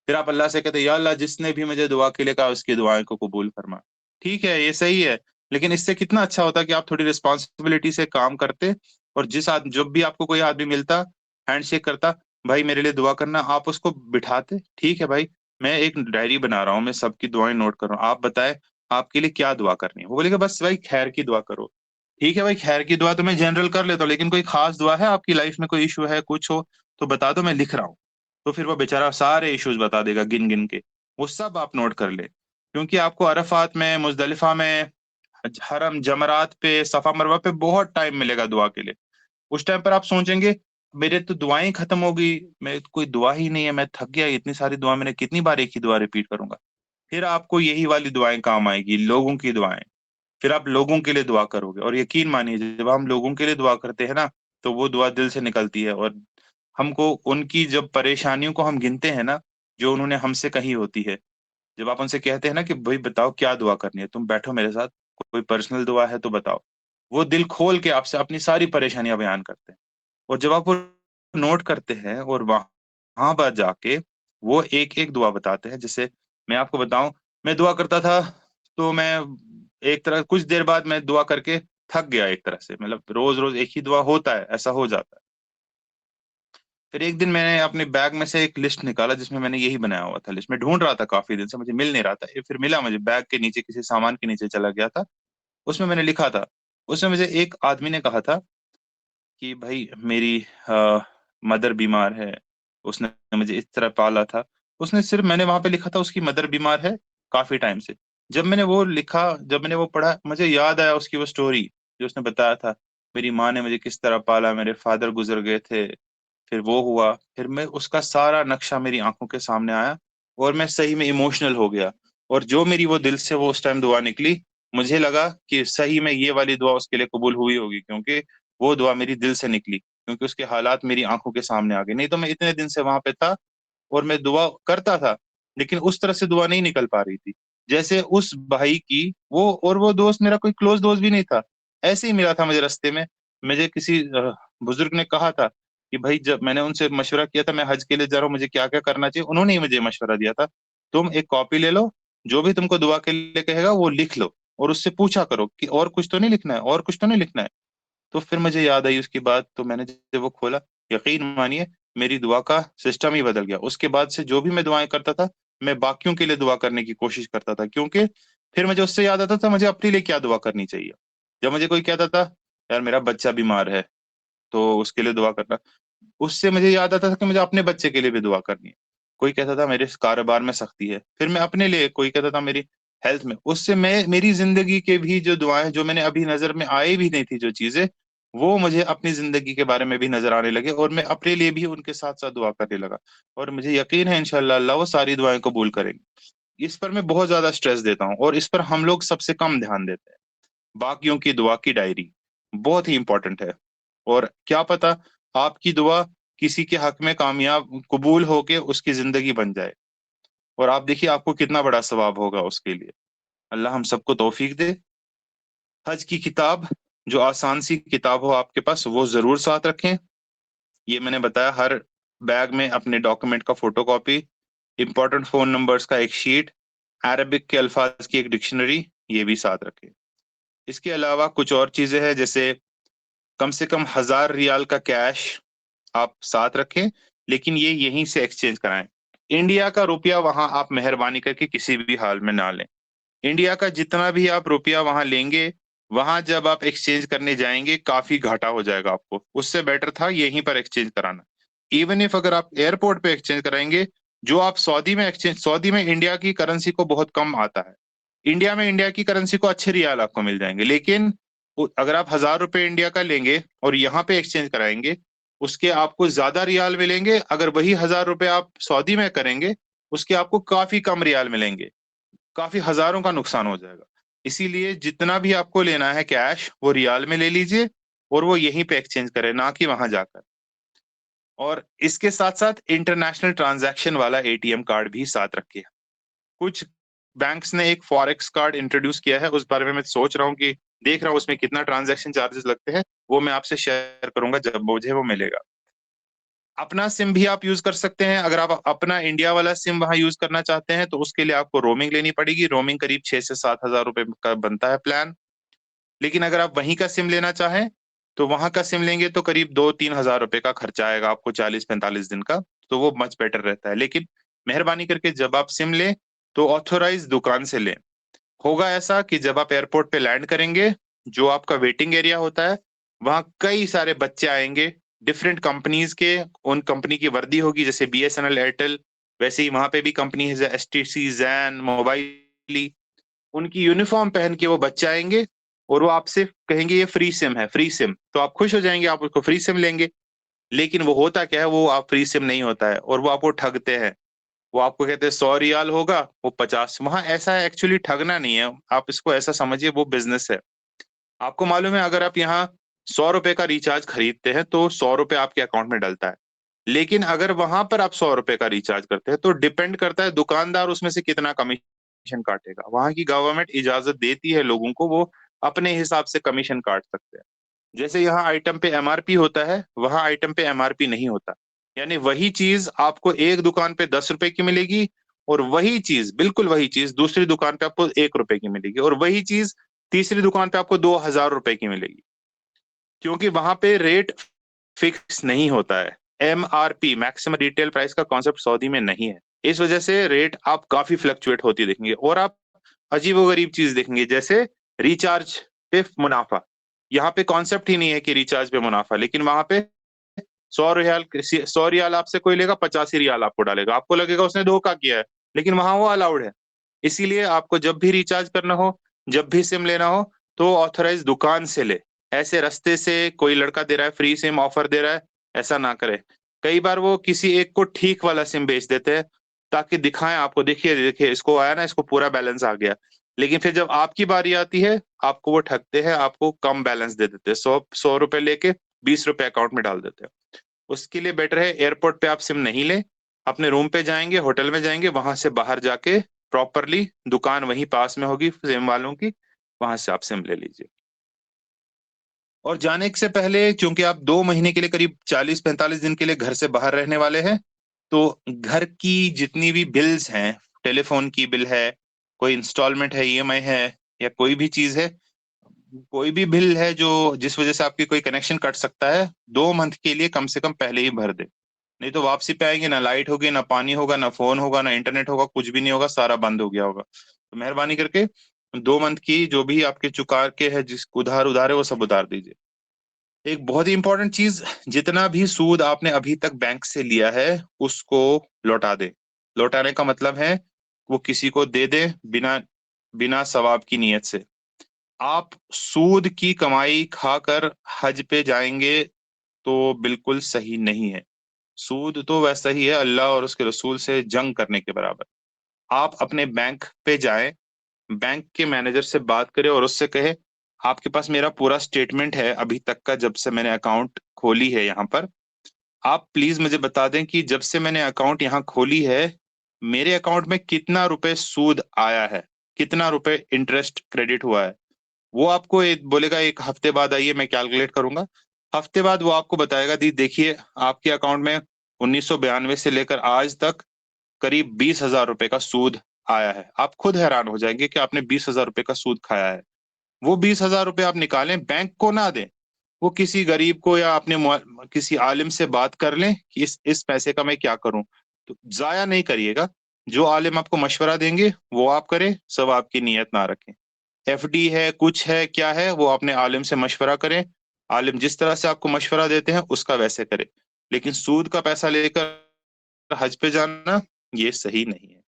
फिर आप अल्लाह से कहते हैं, या अल्लाह, जिसने भी मुझे दुआ के लिए कहा उसकी दुआएं को कबूल फरमा। ठीक है, ये सही है, लेकिन इससे कितना अच्छा होता कि आप थोड़ी रिस्पॉन्सिबिलिटी से काम करते, और जिस आदमी, जब भी आपको कोई आदमी मिलता, हैंडशेक करता, भाई मेरे लिए दुआ करना, आप उसको बिठाते, ठीक है भाई, मैं एक डायरी बना रहा हूँ, मैं सबकी दुआएं नोट कर रहा हूँ, आप बताएं आपके लिए क्या दुआ करनी है। वो बोलेगा बस भाई खैर की दुआ करो। ठीक है भाई, खैर की दुआ तो मैं जनरल कर लेता हूँ, लेकिन कोई खास दुआ है आपकी लाइफ में, कोई इशू है, कुछ हो तो बता दो, मैं लिख रहा हूँ। तो फिर वो बेचारा सारे इश्यूज बता देगा गिन गिन के, वो सब आप नोट कर ले, क्योंकि आपको अरफात में, मुजदलिफा में, हरम, जमरात पे, सफा मरवा पे बहुत टाइम मिलेगा दुआ के लिए। उस टाइम पर आप सोचेंगे मेरे तो दुआएं खत्म हो गई, मैं कोई दुआ ही नहीं है, मैं थक गया, इतनी सारी दुआ मैंने कितनी बार एक ही दुआ रिपीट करूंगा। फिर आपको यही वाली दुआएं काम आएगी, लोगों की दुआएं। फिर आप लोगों के लिए दुआ करोगे, और यकीन मानिए जब हम लोगों के लिए दुआ करते हैं ना, तो वो दुआ दिल से निकलती है, और हमको उनकी जब परेशानियों को हम गिनते हैं ना, जो उन्होंने हमसे कही होती है, जब आप उनसे कहते हैं ना कि भाई बताओ क्या दुआ करनी है, तुम बैठो मेरे साथ, कोई पर्सनल दुआ है तो बताओ, वो दिल खोल के आपसे अपनी सारी परेशानियां बयान करते हैं। और जब आप वो नोट करते हैं और वहां पर जाके वो एक एक दुआ बताते हैं, जैसे मैं आपको बताऊं, मैं दुआ करता था, तो मैं एक तरह, कुछ देर बाद मैं दुआ करके थक गया एक तरह से, मतलब रोज रोज एक ही दुआ होता है, ऐसा हो जाता है। फिर एक दिन मैंने अपने बैग में से एक लिस्ट निकाला, जिसमें मैंने यही बनाया हुआ था, लिस्ट में ढूंढ रहा था काफी दिन से, मुझे मिल नहीं रहा था, ये फिर मिला मुझे, बैग के नीचे किसी सामान के नीचे चला गया था। उसमें मैंने लिखा था, उसमें मुझे एक आदमी ने कहा था कि भाई मेरी मदर बीमार है, उसने मुझे इस तरह पाला था। उसने सिर्फ, मैंने वहां पे लिखा था उसकी मदर बीमार है काफी टाइम से। जब मैंने वो लिखा, जब मैंने वो पढ़ा, मुझे याद आया उसकी वो स्टोरी जो उसने बताया था, मेरी माँ ने मुझे किस तरह पाला, मेरे फादर गुजर गए थे, फिर वो हुआ, फिर मैं, उसका सारा नक्शा मेरी आंखों के सामने आया, और मैं सही में इमोशनल हो गया। और जो मेरी वो दिल से वो उस टाइम दुआ निकली, मुझे लगा कि सही में ये वाली दुआ उसके लिए कबूल हुई होगी, क्योंकि वो दुआ मेरी दिल से निकली, क्योंकि उसके हालात मेरी आंखों के सामने आ गए। नहीं तो मैं इतने दिन से वहां पे था और मैं दुआ करता था, लेकिन उस तरह से दुआ नहीं निकल पा रही थी जैसे उस भाई की। वो, और वो दोस्त मेरा कोई क्लोज दोस्त भी नहीं था, ऐसे ही मिला था मुझे रास्ते में। मुझे किसी बुजुर्ग ने कहा था कि भाई, जब मैंने उनसे मशवरा किया था मैं हज के लिए जा रहा हूँ, मुझे क्या क्या करना चाहिए, उन्होंने ही मुझे मशवरा दिया था, तुम एक कॉपी ले लो, जो भी तुमको दुआ के लिए कहेगा वो लिख लो, और उससे पूछा करो कि और कुछ तो नहीं लिखना है, और कुछ तो नहीं लिखना है। तो फिर मुझे याद आई उसकी बात, तो मैंने जब वो खोला, यकीन मानिए मेरी दुआ का सिस्टम ही बदल गया। उसके बाद से जो भी मैं दुआएं करता था, मैं बाकियों के लिए दुआ करने की कोशिश करता था, क्योंकि फिर मुझे उससे याद आता था मुझे अपने लिए क्या दुआ करनी चाहिए। जब मुझे कोई कहता था यार मेरा बच्चा बीमार है, तो उसके लिए दुआ करना, उससे मुझे याद आता था कि मुझे अपने बच्चे के लिए भी दुआ करनी है। कोई कहता था मेरे इस कारोबार में सख्ती है, फिर मैं अपने लिए, कोई कहता था मेरी हेल्थ में, उससे मैं, मेरी जिंदगी के भी जो दुआएं, जो मैंने अभी नजर में आई भी नहीं थी जो चीजें, वो मुझे अपनी जिंदगी के बारे में भी नजर आने लगे, और मैं अपने लिए भी उनके साथ साथ दुआ करने लगा। और मुझे यकीन है इंशाल्लाह अल्लाह वो सारी दुआएं कबूल करेंगे। इस पर मैं बहुत ज्यादा स्ट्रेस देता हूँ, और इस पर हम लोग सबसे कम ध्यान देते हैं। बाकियों की दुआ की डायरी बहुत ही इंपॉर्टेंट है, और क्या पता आपकी दुआ किसी के हक में कामयाब कबूल होके उसकी जिंदगी बन जाए, और आप देखिए आपको कितना बड़ा सवाब होगा उसके लिए। अल्लाह हम सबको तौफीक दे। हज की किताब, जो आसान सी किताब हो आपके पास, वो जरूर साथ रखें। ये मैंने बताया, हर बैग में अपने डॉक्यूमेंट का फोटोकॉपी, इंपॉर्टेंट फोन नंबर्स का एक शीट, अरबिक के अल्फाज की एक डिक्शनरी, ये भी साथ रखें। इसके अलावा कुछ और चीजें हैं, जैसे कम से कम 1000 रियाल का कैश आप साथ रखें, लेकिन ये यहीं से एक्सचेंज कराएं। इंडिया का रुपया वहां आप मेहरबानी करके किसी भी हाल में ना लें। इंडिया का जितना भी आप रुपया वहां लेंगे, वहां जब आप एक्सचेंज करने जाएंगे काफी घाटा हो जाएगा आपको। उससे बेटर था यहीं पर एक्सचेंज कराना। इवन इफ अगर आप एयरपोर्ट पे एक्सचेंज कराएंगे, जो आप सऊदी में इंडिया की करेंसी को बहुत कम आता है। इंडिया में इंडिया की करेंसी को अच्छे रियाल आपको मिल जाएंगे, लेकिन अगर आप 1000 रुपये इंडिया का लेंगे और यहाँ पे एक्सचेंज कराएंगे, उसके आपको ज्यादा रियाल मिलेंगे। अगर वही 1000 रुपये आप सऊदी में करेंगे, उसके आपको काफी कम रियाल मिलेंगे, काफी हजारों का नुकसान हो जाएगा। इसीलिए जितना भी आपको लेना है कैश, वो रियाल में ले लीजिए और वो यहीं पे एक्सचेंज करें, ना कि वहां जाकर। और इसके साथ साथ इंटरनेशनल ट्रांजैक्शन वाला एटीएम कार्ड भी साथ रखिए। कुछ बैंक्स ने एक फॉरेक्स कार्ड इंट्रोड्यूस किया है, उस बारे में मैं सोच रहा हूँ कि देख रहा हूँ उसमें कितना ट्रांजैक्शन चार्जेस लगते हैं, वो मैं आपसे शेयर करूंगा जब मुझे वो मिलेगा। अपना सिम भी आप यूज कर सकते हैं। अगर आप अपना इंडिया वाला सिम वहां यूज करना चाहते हैं, तो उसके लिए आपको रोमिंग लेनी पड़ेगी। रोमिंग करीब 6 से 7 हजार रुपए का बनता है प्लान। लेकिन अगर आप वहीं का सिम लेना चाहें, तो वहां का सिम लेंगे तो करीब 2-3 हजार रुपए का खर्चा आएगा आपको 40-45 दिन का। तो वो मच बेटर रहता है। लेकिन मेहरबानी करके जब आप सिम लें, तो ऑथोराइज दुकान से लें। होगा ऐसा कि जब आप एयरपोर्ट पे लैंड करेंगे, जो आपका वेटिंग एरिया होता है, वहां कई सारे बच्चे आएंगे डिफरेंट कंपनीज के। उन कंपनी की वर्दी होगी, जैसे बीएसएनएल, एयरटेल। वैसे ही वहां पे भी कंपनी है, एसटीसी, जैन, मोबाइल। उनकी यूनिफॉर्म पहन के वो बच्चे आएंगे और वो आपसे कहेंगे ये फ्री सिम है, फ्री सिम। तो आप खुश हो जाएंगे, आप उसको फ्री सिम लेंगे। लेकिन वो होता क्या है, वो आप फ्री सिम नहीं होता है, और वो आपको ठगते हैं। वो आपको कहते हैं 100 रियाल होगा, वो 50। वहां ऐसा है, एक्चुअली ठगना नहीं है, आप इसको ऐसा समझिए, वो बिजनेस है। आपको मालूम है, अगर आप यहाँ 100 रुपए का रिचार्ज खरीदते हैं, तो 100 रुपए आपके अकाउंट में डलता है। लेकिन अगर वहां पर आप 100 रुपए का रिचार्ज करते हैं, तो डिपेंड करता है दुकानदार उसमें से कितना कमीशन काटेगा। वहां की गवर्नमेंट इजाजत देती है लोगों को, वो अपने हिसाब से कमीशन काट सकते हैं। जैसे यहाँ आइटम पे एमआरपी होता है, वहां आइटम पे एमआरपी नहीं होता। यानी वही चीज आपको एक दुकान पे 10 रुपए की मिलेगी, और वही चीज, बिल्कुल वही चीज, दूसरी दुकान पे आपको 1 रुपए की मिलेगी, और वही चीज तीसरी दुकान पे आपको 2000 रुपए की मिलेगी। क्योंकि वहां पे रेट फिक्स नहीं होता है। एमआरपी, मैक्सिमम रिटेल प्राइस का कॉन्सेप्ट सऊदी में नहीं है। इस वजह से रेट आप काफी फ्लक्चुएट होती देखेंगे, और आप अजीबोगरीब चीज देखेंगे, जैसे रिचार्ज पे मुनाफा। यहाँ पे कॉन्सेप्ट ही नहीं है कि रिचार्ज पे मुनाफा, लेकिन वहां पे 100 रियाल, 100 रियाल आपसे कोई लेगा, 85 रियाल आपको डालेगा। आपको लगेगा उसने धोखा किया है, लेकिन वहां वो अलाउड है। इसीलिए आपको जब भी रिचार्ज करना हो, जब भी सिम लेना हो, तो ऑथराइज दुकान से ले। ऐसे रास्ते से कोई लड़का दे रहा है फ्री सिम ऑफर दे रहा है, ऐसा ना करे। कई बार वो किसी एक को ठीक वाला सिम बेच देते हैं, ताकि दिखाएं आपको, देखिए देखिए इसको आया ना, इसको पूरा बैलेंस आ गया। लेकिन फिर जब आपकी बारी आती है, आपको वो ठगते हैं, आपको कम बैलेंस दे देते हैं। 100 रुपए लेके 20 रुपए अकाउंट में डाल देते हैं। उसके लिए बेटर है एयरपोर्ट पे आप सिम नहीं लें। अपने रूम पे जाएंगे, होटल में जाएंगे, वहां से बाहर जाके प्रॉपरली, दुकान वहीं पास में होगी सिम वालों की, वहां से आप सिम ले लीजिए। और जाने से पहले, क्योंकि आप 2 महीने के लिए, करीब 40-45 दिन के लिए घर से बाहर रहने वाले हैं, तो घर की जितनी भी बिल्स हैं, टेलीफोन की बिल है, कोई इंस्टॉलमेंट है, ईएमआई है, या कोई भी चीज है, कोई भी बिल है जो जिस वजह से आपकी कोई कनेक्शन कट सकता है, 2 मंथ के लिए कम से कम पहले ही भर दे। नहीं तो वापसी पे आएंगे, ना लाइट होगी, ना पानी होगा, ना फोन होगा, ना इंटरनेट होगा, कुछ भी नहीं होगा, सारा बंद हो गया होगा। तो मेहरबानी करके 2 मंथ की जो भी आपके चुका के है, जिस उधार उधार है, वो सब उधार दीजिए। एक बहुत ही इंपॉर्टेंट चीज, जितना भी सूद आपने अभी तक बैंक से लिया है, उसको लौटा दे। लौटाने का मतलब है, वो किसी को दे दे, बिना बिना सवाब की नीयत से। आप सूद की कमाई खाकर हज पे जाएंगे, तो बिल्कुल सही नहीं है। सूद तो वैसा ही है, अल्लाह और उसके रसूल से जंग करने के बराबर। आप अपने बैंक पे जाएं, बैंक के मैनेजर से बात करें और उससे कहे, आपके पास मेरा पूरा स्टेटमेंट है अभी तक का, जब से मैंने अकाउंट खोली है यहाँ पर। आप प्लीज मुझे बता दें कि जब से मैंने अकाउंट यहाँ खोली है, मेरे अकाउंट में कितना रुपए सूद आया है, कितना रुपए इंटरेस्ट क्रेडिट हुआ है। वो आपको बोलेगा 1 हफ्ते बाद आइए, मैं कैलकुलेट करूंगा। हफ्ते बाद वो आपको बताएगा, दी देखिए, आपके अकाउंट में 1992 से लेकर आज तक करीब 20,000 रुपए का सूद आया है। आप खुद हैरान हो जाएंगे कि आपने 20,000 रुपए का सूद खाया है। वो 20,000 रुपए आप निकालें, बैंक को ना दें, वो किसी गरीब को या अपने किसी आलिम से बात कर लें कि इस पैसे का मैं क्या करूं। तो जाया नहीं करिएगा। जो आलिम आपको मशवरा देंगे वो आप करें, सब आपकी नीयत ना रखें। एफडी है, कुछ है, क्या है, वो अपने आलिम से मशवरा करें। आलिम जिस तरह से आपको मशवरा देते हैं उसका वैसे करें। लेकिन सूद का पैसा लेकर हज पे जाना ये सही नहीं है।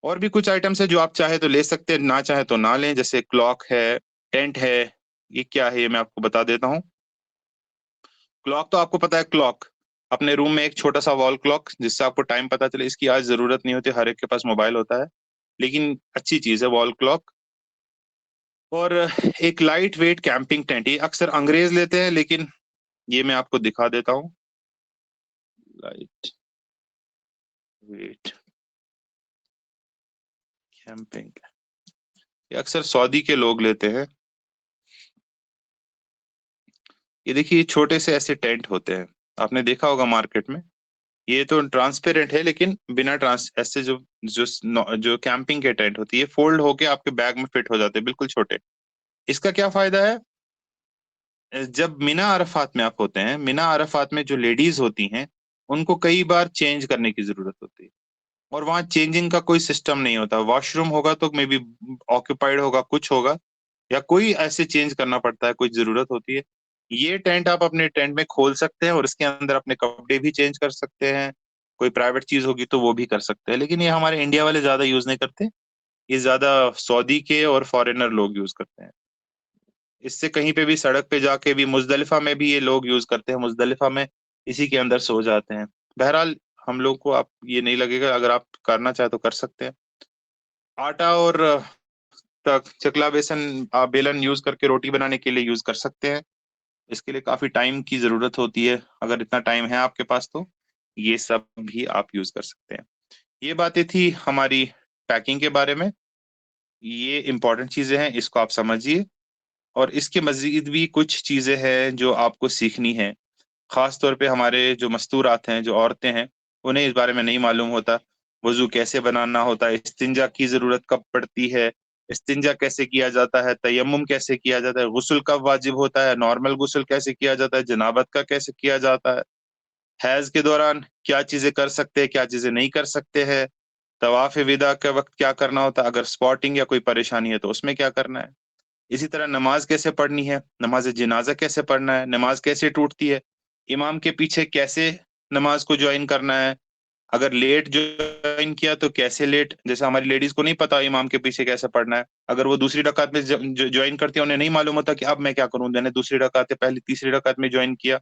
और भी कुछ आइटम्स है जो आप चाहे तो ले सकते हैं, ना चाहे तो ना लें। जैसे क्लॉक है, टेंट है। ये क्या है ये मैं आपको बता देता हूँ। क्लॉक तो आपको पता है, क्लॉक अपने रूम में एक छोटा सा वॉल क्लॉक जिससे आपको टाइम पता चले, इसकी आज जरूरत नहीं होती, हर एक के पास मोबाइल होता है, लेकिन अच्छी चीज है वॉल क्लॉक। और एक लाइट वेट कैंपिंग टेंट, ये अक्सर अंग्रेज लेते हैं, लेकिन ये मैं आपको दिखा देता हूँ। लाइट वेट कैंपिंग, ये अक्सर सऊदी के लोग लेते हैं। ये देखिए, छोटे से ऐसे टेंट होते हैं, आपने देखा होगा मार्केट में। ये तो ट्रांसपेरेंट है, लेकिन बिना ट्रांस ऐसे जो जो जो कैंपिंग के टेंट होती है, फोल्ड होके आपके बैग में फिट हो जाते हैं, बिल्कुल छोटे। इसका क्या फायदा है? जब मिना अरफात में आप होते हैं, मिना अरफात में जो लेडीज होती हैं उनको कई बार चेंज करने की जरूरत होती है, और वहां चेंजिंग का कोई सिस्टम नहीं होता। वॉशरूम होगा तो मे बी ऑक्यूपाइड होगा, कुछ होगा, या कोई ऐसे चेंज करना पड़ता है, कोई जरूरत होती है। ये टेंट आप अपने टेंट में खोल सकते हैं और इसके अंदर अपने कपड़े भी चेंज कर सकते हैं। कोई प्राइवेट चीज होगी तो वो भी कर सकते हैं, लेकिन ये हमारे इंडिया वाले ज्यादा यूज नहीं करते। ये ज्यादा सऊदी के और फॉरेनर लोग यूज करते हैं। इससे कहीं पे भी सड़क पे जाके भी, मुजदलिफा में भी ये लोग यूज करते हैं, मुजदलिफा में इसी के अंदर सो जाते हैं। बहरहाल, हम लोग को आप ये नहीं लगेगा, अगर आप करना चाहे तो कर सकते हैं। आटा और तक चकला बेसन, आप बेलन यूज करके रोटी बनाने के लिए यूज कर सकते हैं। इसके लिए काफी टाइम की जरूरत होती है, अगर इतना टाइम है आपके पास तो ये सब भी आप यूज कर सकते हैं। ये बातें थी हमारी पैकिंग के बारे में। ये इंपॉर्टेंट चीजें हैं, इसको आप समझिए। और इसके मजीद भी कुछ चीजें हैं जो आपको सीखनी है। खास तौर पे हमारे जो मस्तूरात हैं, जो औरतें हैं, उन्हें इस बारे में नहीं मालूम होता। वजू कैसे बनाना होता है, इस्तिंजा की जरूरत कब पड़ती है, इस्तिंजा कैसे किया जाता है, तयम्मुम कैसे किया जाता है, गुस्ल कब वाजिब होता है, नॉर्मल गुस्ल कैसे किया जाता है, जनाबत का कैसे किया जाता है, हैज के दौरान क्या चीजें कर सकते हैं, क्या चीजें नहीं कर सकते हैं, तवाफ विदा के वक्त क्या करना होता है, अगर स्पॉटिंग या कोई परेशानी है तो उसमें क्या करना है। इसी तरह नमाज कैसे पढ़नी है, नमाज जनाजा कैसे पढ़ना है, नमाज कैसे टूटती है, इमाम के पीछे कैसे नमाज को ज्वाइन करना है, अगर लेट ज्वाइन किया तो कैसे लेट, जैसे हमारी लेडीज को नहीं पता इमाम के पीछे कैसे पढ़ना है, अगर वो दूसरी रकात में ज्वाइन करती है, उन्हें नहीं मालूम होता कि अब मैं क्या करूं, मैंने दूसरी रकात से पहले तीसरी रकात में ज्वाइन किया,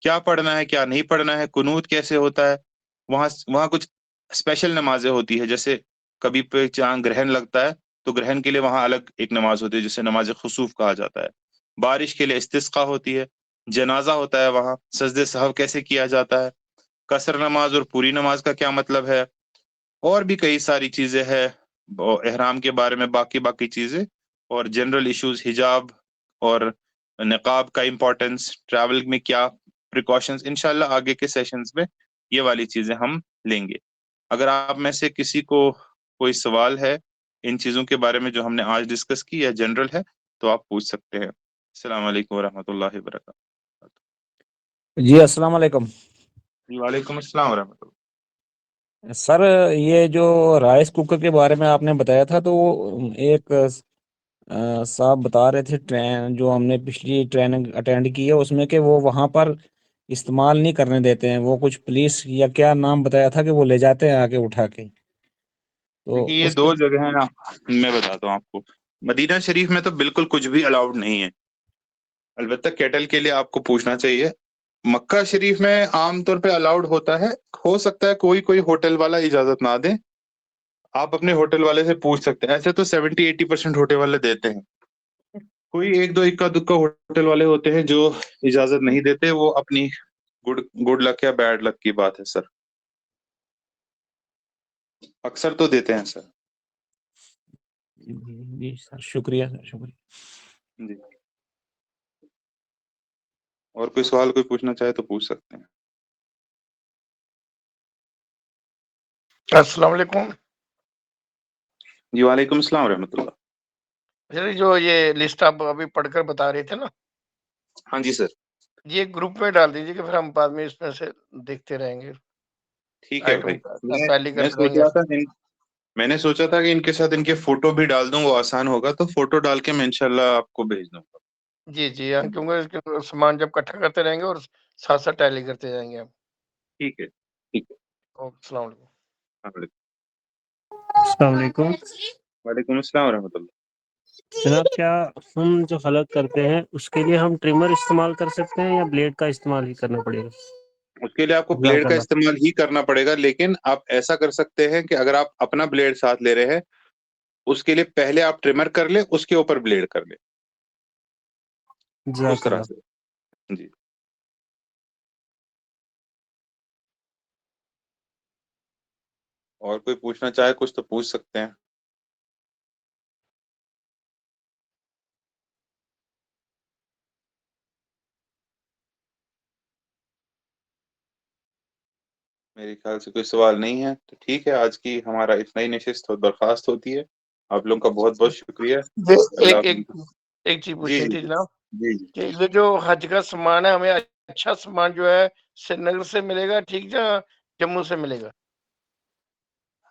क्या पढ़ना है क्या नहीं पढ़ना है, कुनूत कैसे होता है। वहां वहां कुछ स्पेशल नमाजें होती है, जैसे कभी पे जहाँ ग्रहण लगता है तो ग्रहण के लिए वहां अलग एक नमाज होती है जिसे नमाज खुसूफ कहा जाता है। बारिश के लिए इस्तिस्का होती है। जनाजा होता है, वहां सजदे सहव कैसे किया जाता है, कसर नमाज और पूरी नमाज का क्या मतलब है। और भी कई सारी चीजें हैं, और एहराम के बारे में बाकी बाकी चीजें, और जनरल इश्यूज, हिजाब और निकाब का इम्पोर्टेंस, ट्रैवल में क्या प्रिकॉशंस, इंशाल्लाह आगे के सेशंस में ये वाली चीजें हम लेंगे। अगर आप में से किसी को कोई सवाल है इन चीजों के बारे में जो हमने आज डिस्कस की, या जनरल है, तो आप पूछ सकते हैं। अस्सलाम वालेकुम वरहमतुल्लाहि वबरकातुहू। जी अस्सलाम वालेकुम। जी वालेकुम अस्सलाम वरहमतुल्लाह। सर, ये जो राइस कुकर के बारे में आपने बताया था, तो एक साहब बता रहे थे, ट्रेन जो हमने पिछली ट्रेनिंग अटेंड की है उसमें, कि वो वहां पर इस्तेमाल नहीं करने देते हैं, वो कुछ पुलिस या क्या नाम बताया था कि वो ले जाते हैं आके उठा के, तो देखिए, ये उसके। दो जगह हैं ना, मैं बताता हूँ आपको। मदीना शरीफ में तो बिल्कुल कुछ भी अलाउड नहीं है, अलबत्ता केटल के लिए आपको पूछना चाहिए। मक्का शरीफ में आमतौर पे अलाउड होता है। हो सकता है कोई कोई होटल वाला इजाजत ना दे, आप अपने होटल वाले से पूछ सकते हैं। ऐसे तो 70-80% होटल वाले देते हैं। कोई एक दो इक्का दुक्का होटल वाले होते हैं जो इजाजत नहीं देते, वो अपनी गुड गुड लक या बैड लक की बात है सर। अक्सर तो देते हैं सर। जी सर, शुक्रिया सर, शुक्रिया। जी। और कोई सवाल कोई पूछना चाहे तो पूछ सकते हैं। अस्सलाम वालेकुम। जी वालेकुम अस्सलाम रहमतुल्लाह। चलिए, जो ये लिस्ट आप अभी पढ़कर बता रहे थे ना, हाँ जी सर। ये ग्रुप में डाल दीजिए कि फिर हम बाद में इसमें से देखते रहेंगे। ठीक है आइटम भाई। का मैं टैली मैं करते सोच रहेंगे। रहा था मैंने सोचा था कि इनके साथ इनके फोटो भी डाल दूं, वो आसान होगा, तो फोटो डाल के मैं इंशाल्लाह आपको भेज दूंगा। जी, जी, हम क्योंकि सामान जब इकट्ठा करते रहेंगे और साथ-साथ टैली करते जाएँगे हम। ठीक है, ठीक है। ओके, अस्सलाम वालेकुम। हाँ, अस्सलाम वालेकुम। वालेकुम अस्सलाम रहमतुल्लाह। जनाब, क्या हम जो हलक करते हैं उसके लिए हम ट्रिमर इस्तेमाल कर सकते हैं या ब्लेड का इस्तेमाल ही करना पड़ेगा? उसके लिए आपको ब्लेड का जज़ाकल्लाह। इस्तेमाल ही करना पड़ेगा, लेकिन आप ऐसा कर सकते हैं कि अगर आप अपना ब्लेड साथ ले रहे हैं, उसके लिए पहले आप ट्रिमर कर ले, उसके ऊपर ब्लेड कर ले, उस तरह जज़ाकल्लाह। से। जी। और कोई पूछना चाहे कुछ तो पूछ सकते हैं। मेरे ख्याल से कोई सवाल नहीं है, तो ठीक है, आज की हमारा इतना ही नशिस्त और बर्खास्त होती है। आप लोगों का बहुत बहुत शुक्रिया। ये अल्लाह एक आप। एक एक चीज़ जी पूछनी जी थी जी जनाब, जी जी। कि ये जो हज का सामान है, हमें अच्छा सामान जो है श्रीनगर से मिलेगा ठीक या जम्मू से मिलेगा?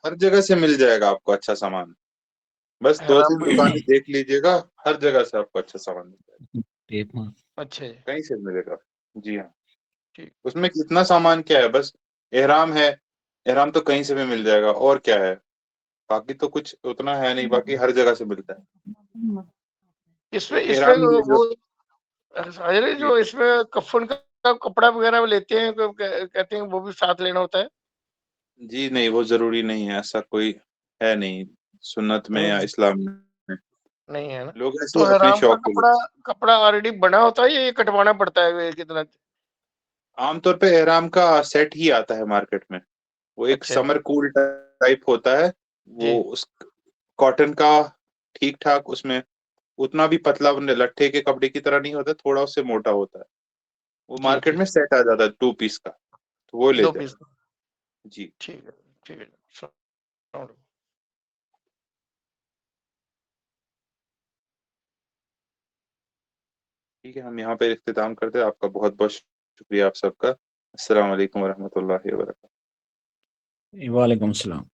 हर जगह से मिल जाएगा आपको अच्छा सामान। बस दो हराम तीन दुकानें देख लीजिएगा, हर जगह से आपको अच्छा सामान मिल जाएगा। टेप मार। अच्छा जी, कहीं से मिलेगा। जी हाँ। ठीक। उसमें कितना सामान क्या है, बस एहराम है। एहराम तो कहीं से भी मिल जाएगा, और क्या है। बाकी तो कुछ उतना है नहीं, बाकी हर जगह से मिलता है। इसमें इसमें एहराम में वो जो। अरे जी। जो इसमें कफ़न का कपड़ा वगैरह लेते हैं, कहते हैं वो भी साथ लेना होता है? जी नहीं, वो जरूरी नहीं है, ऐसा कोई है नहीं सुन्नत में या नहीं, इस्लाम में। नहीं है ना? लोग ऐसे तो ही अपने हराम का शौक के लिए। कपड़ा कपड़ा ऑलरेडी बना होता है या ये कटवाना पड़ता है कितना? आमतौर पे एहराम का सेट ही आता है मार्केट में। वो एक अच्छा जी, समर कूल टाइप होता है। जी, वो उस कॉटन का ठीक ठाक, उसमें उतना भी पतला लट्ठे के कपड़े की तरह नहीं होता, थोड़ा उससे मोटा होता है। वो जी, मार्केट जी, में सेट आ जाता है 2 पीस का, तो वो ले 2 जाए। पीस। जी। ठीक है, ठीक है। अस्सलाम वालेकुम। ठीक है, हम यहाँ पे इख्तिताम करते हैं। आपका बहुत बहुत शुक्रिया आप सबका। अस्सलाम वालेकुम वरहमतुल्लाहि वबरकातुहू। वालेकुम सलाम।